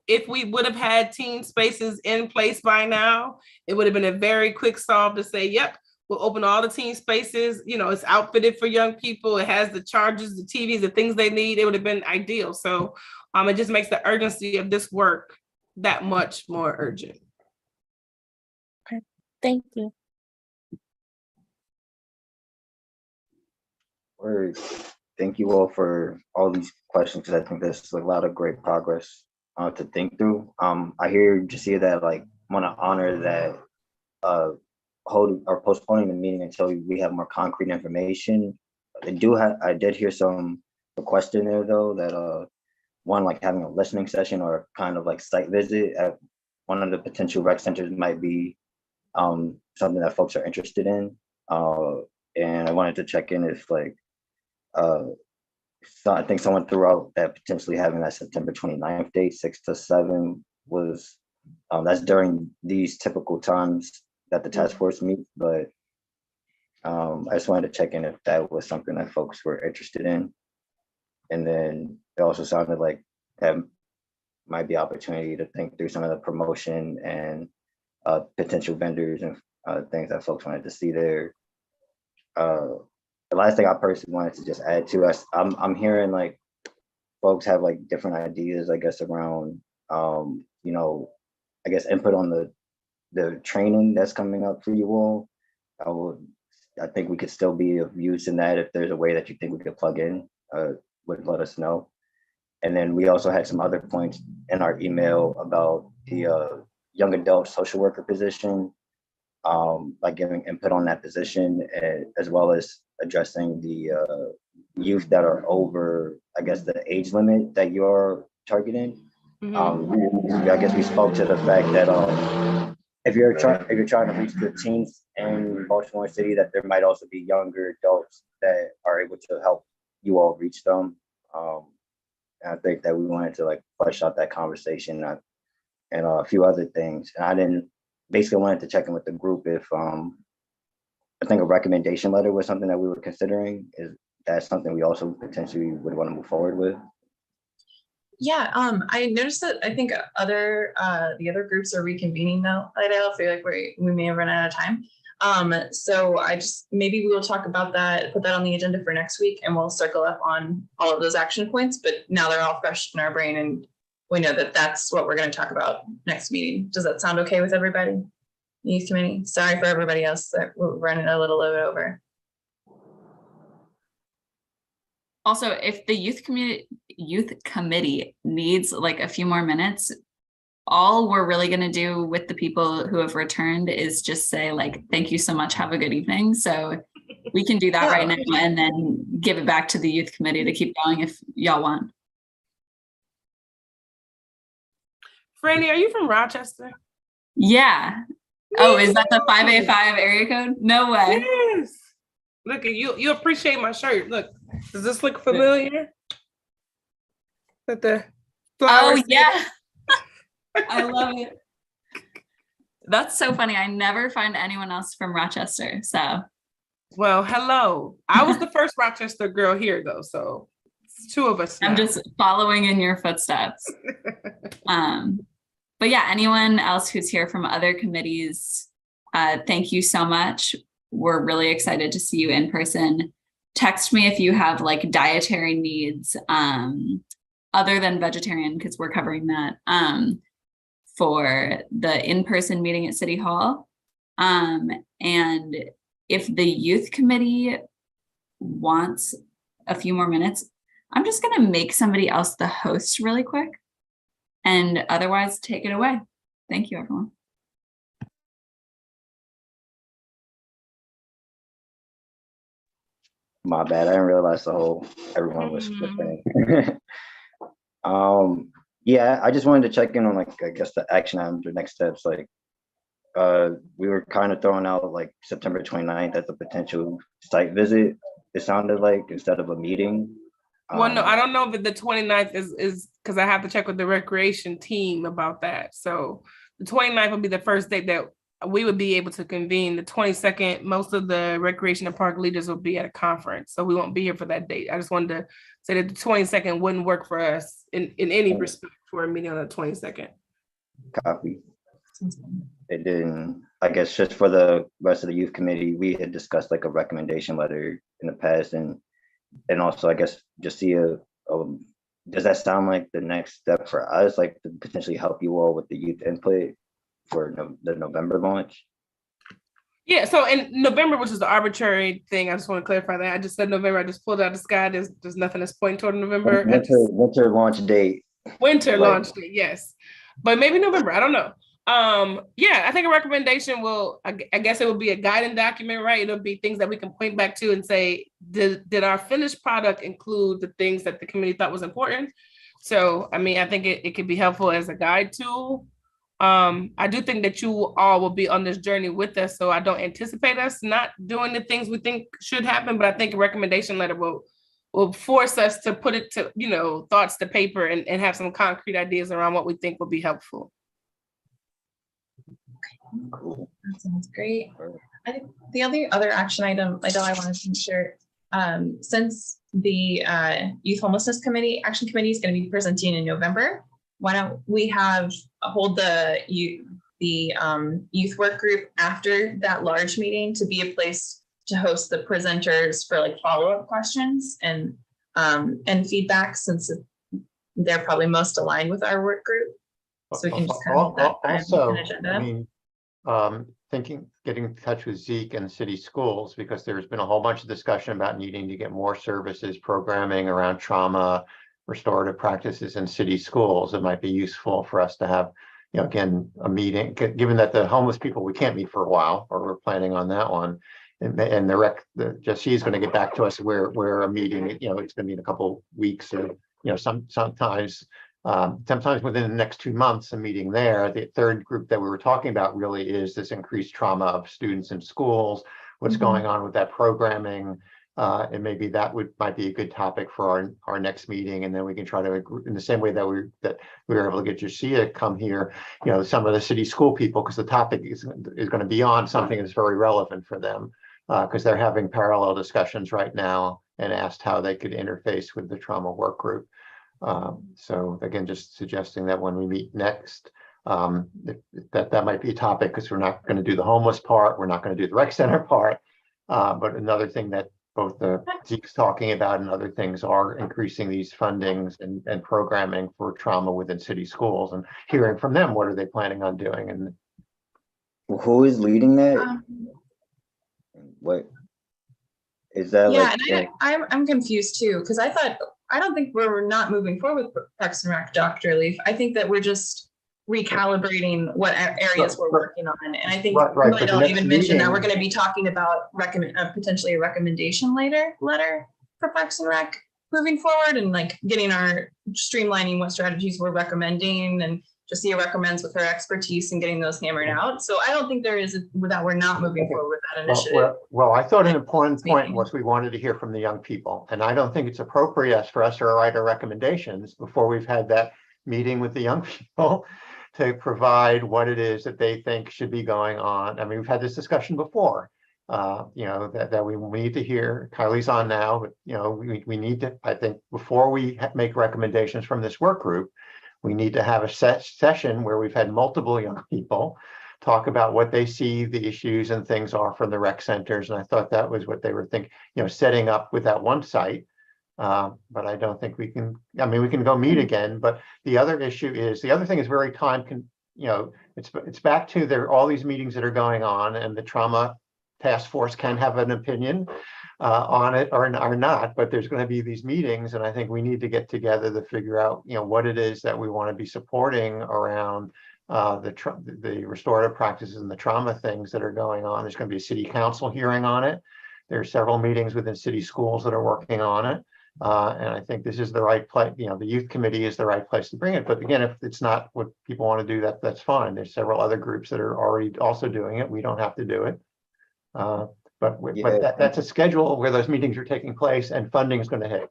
If we would have had teen spaces in place by now, it would have been a very quick solve to say, yep, we'll open all the teen spaces. It's outfitted for young people. It has the chargers, the TVs, the things they need. It would have been ideal. So it just makes the urgency of this work that much more urgent. Okay, thank you. Word. Thank you all for all these questions, because I think there's a lot of great progress to think through. I hear Jasia that want to honor that hold or postponing the meeting until we have more concrete information. I did hear some requests in there though, that one, having a listening session or kind of site visit at one of the potential rec centers might be something that folks are interested in. And I wanted to check in if so I think someone threw out that potentially having that September 29th date, 6 to 7 was, that's during these typical times that the task force meets, but I just wanted to check in if that was something that folks were interested in. And then it also sounded like that might be opportunity to think through some of the promotion and potential vendors and things that folks wanted to see there. The last thing I personally wanted to just add to us, I'm hearing folks have different ideas, I guess, around I guess input on the training that's coming up for you all. I think we could still be of use in that. If there's a way that you think we could plug in, would let us know. And then we also had some other points in our email about the young adult social worker position, giving input on that position, as well as addressing the youth that are over, I guess, the age limit that you're targeting. I guess we spoke to the fact that if you're trying to reach the teens in Baltimore City, that there might also be younger adults that are able to help you all reach them. And I think that we wanted to flesh out that conversation and a few other things. And I basically wanted to check in with the group if I think a recommendation letter was something that we were considering. Is that something we also potentially would want to move forward with? Yeah, I noticed that I think the other groups are reconvening now. I feel like we may have run out of time. So maybe we will talk about that, put that on the agenda for next week, and we'll circle up on all of those action points. But now they're all fresh in our brain, and we know that that's what we're going to talk about next meeting. Does that sound okay with everybody? Youth committee. Sorry for everybody else that we're running a little bit over. Also, if the youth committee needs a few more minutes, all we're really going to do with the people who have returned is just say thank you so much, have a good evening. So we can do that right now and then give it back to the youth committee to keep going if y'all want. Franny, are you from Rochester? Yeah. Oh, is that the 585 area code? No way. Yes. Look at you. You appreciate my shirt. Look, does this look familiar? With the flowers. Oh yeah. I love it. That's so funny. I never find anyone else from Rochester. So, well, hello. I was the first Rochester girl here, though. So, it's two of us now. I'm just following in your footsteps. But yeah, anyone else who's here from other committees, Thank you so much. We're really excited to see you in person. Text me if you have like dietary needs other than vegetarian, because we're covering that for the in-person meeting at City Hall. And if the youth committee wants a few more minutes, I'm just gonna make somebody else the host really quick, and otherwise take it away. Thank you, everyone. My bad. I didn't realize everyone was flipping. Yeah, I just wanted to check in on like, I guess the action items or next steps. Like, we were kind of throwing out like September 29th as a potential site visit. It sounded like, instead of a meeting. Well, no, I don't know if the 29th is because I have to check with the recreation team about that. So the 29th will be the first date that we would be able to convene. The 22nd, most of the recreation and park leaders will be at a conference, so we won't be here for that date. I just wanted to say that the 22nd wouldn't work for us in any respect for a meeting on the 22nd. Copy. It didn't, I guess just for the rest of the youth committee, we had discussed like a recommendation letter in the past, and also I guess just see does that sound like the next step for us, like to potentially help you all with the youth input for the November launch? Yeah, so in November, which is the arbitrary thing, I just want to clarify that. I just said November, I just pulled out the sky. There's nothing that's pointing toward November. Winter launch date. Winter launch date, yes. But maybe November, I don't know. Yeah, I think a recommendation will, I guess it will be a guiding document, right? It'll be things that we can point back to and say, did our finished product include the things that the committee thought was important? So, I mean, I think it could be helpful as a guide tool. I do think that you all will be on this journey with us, so I don't anticipate us not doing the things we think should happen, but I think a recommendation letter will force us to put it to, thoughts to paper and have some concrete ideas around what we think will be helpful. Cool. That sounds great. I think the other action item I wanted to share, since the Youth Homelessness Action Committee is going to be presenting in November, why don't we hold the youth work group after that large meeting to be a place to host the presenters for like follow-up questions and feedback, since they're probably most aligned with our work group. So we can just kind of that also, an agenda. I mean, getting in touch with Zeke and city schools, because there's been a whole bunch of discussion about needing to get more services, programming around trauma, restorative practices in city schools. It might be useful for us to have, again, a meeting, given that the homeless people, we can't meet for a while, or we're planning on that one. And Jesse's going to get back to us where a meeting, it's going to be in a couple weeks, or, sometimes within the next 2 months, a meeting there. The third group that we were talking about really is this increased trauma of students in schools, what's going on with that programming. And maybe that might be a good topic for our next meeting, and then we can try to agree in the same way that we were able to get Josiah to come here. Some of the city school people, because the topic is going to be on something that's very relevant for them, because they're having parallel discussions right now, and asked how they could interface with the trauma work group. So again, just suggesting that when we meet next, that might be a topic, because we're not going to do the homeless part, we're not going to do the rec center part, but another thing that both Zeke's talking about and other things are increasing these fundings and programming for trauma within city schools, and hearing from them, what are they planning on doing? And who is leading that? What is that? Yeah, and I'm confused too, because I don't think we're not moving forward with Parks and Rec, Dr. Leaf. I think that we're just recalibrating what areas we're working on. And I think I'll even mention that we're going to be talking about potentially a recommendation letter for Parks and Rec moving forward, and like streamlining what strategies we're recommending, and Josiah recommends with her expertise and getting those hammered out. So I don't think that we're not moving forward with that initiative. Well, I thought an important point was we wanted to hear from the young people, and I don't think it's appropriate for us to write our recommendations before we've had that meeting with the young people to provide what it is that they think should be going on. I mean, we've had this discussion before, that we need to hear. Kylie's on now, but we need to, I think, before we make recommendations from this work group, we need to have a session where we've had multiple young people talk about what they see the issues and things are from the rec centers. And I thought that was what they were thinking, setting up with that one site. But I don't think we can, we can go meet again, but the other thing is very it's back to there, all these meetings that are going on, and the trauma task force can have an opinion on it or not, but there's going to be these meetings, and I think we need to get together to figure out, what it is that we want to be supporting around the restorative practices and the trauma things that are going on. There's going to be a city council hearing on it. There are several meetings within city schools that are working on it. And I think this is the right place, the youth committee is the right place to bring it. But again, if it's not what people want to do, that's fine. There's several other groups that are already also doing it. We don't have to do it. But that's a schedule where those meetings are taking place and funding is going to hit.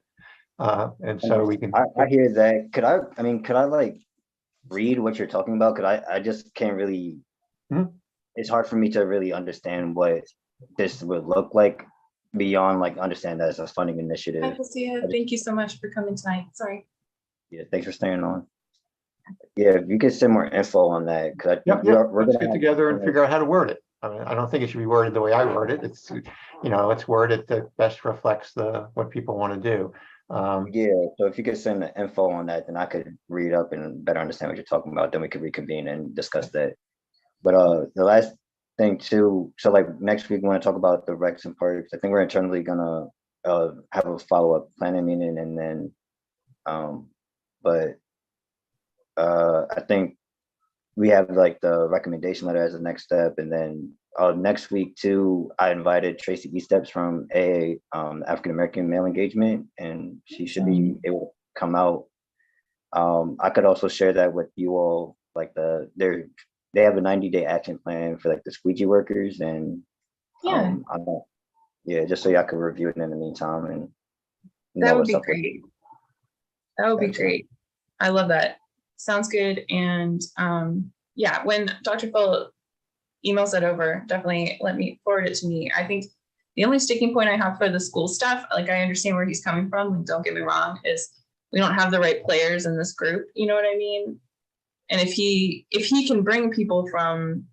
And so we can. I hear that. Could I like read what you're talking about? Cause I just can't really, it's hard for me to really understand what this would look like beyond like understand that it's a funding initiative. Hi, Lucia. Thank you so much for coming tonight. Sorry. Yeah, thanks for staying on. Yeah, if you could send more info on that, because let's get together and figure out how to word it. I don't think it should be worded the way I word it. It's it's worded that best reflects what people want to do. Yeah, so if you could send the info on that, then I could read up and better understand what you're talking about. Then we could reconvene and discuss that. But the last thing too, so like next week we want to talk about the recs and parks. I think we're internally gonna have a follow-up planning meeting, and then I think we have like the recommendation letter as the next step, and then next week too, I invited Tracy Esteps from African American Male Engagement, and she should be able to come out. I could also share that with you all, like they have a 90-day action plan for like the squeegee workers, and just so y'all could review it in the meantime. And that would be great. That would be great. I love that. Sounds good. And when Dr. Phil emails that over, definitely forward it to me. I think the only sticking point I have for the school stuff, like I understand where he's coming from, like, don't get me wrong, is we don't have the right players in this group. You know what I mean? And if he can bring people from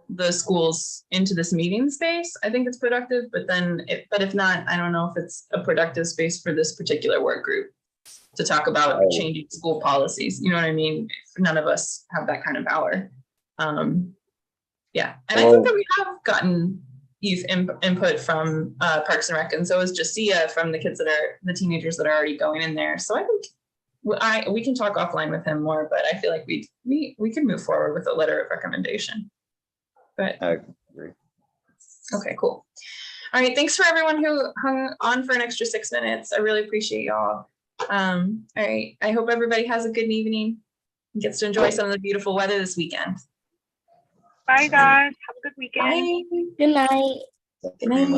the schools into this meeting space, I think it's productive. But if not, I don't know if it's a productive space for this particular work group to talk about changing school policies. You know what I mean? None of us have that kind of power. And I think that we have gotten youth input from Parks and Rec, and so is Jasia from the teenagers that are already going in there. So I think we can talk offline with him more, but I feel like we can move forward with a letter of recommendation. But I agree. Okay, cool. All right, thanks for everyone who hung on for an extra 6 minutes. I really appreciate y'all. All right, I hope everybody has a good evening and gets to enjoy some of the beautiful weather this weekend. Bye guys, have a good weekend. Bye. Good night. Good night.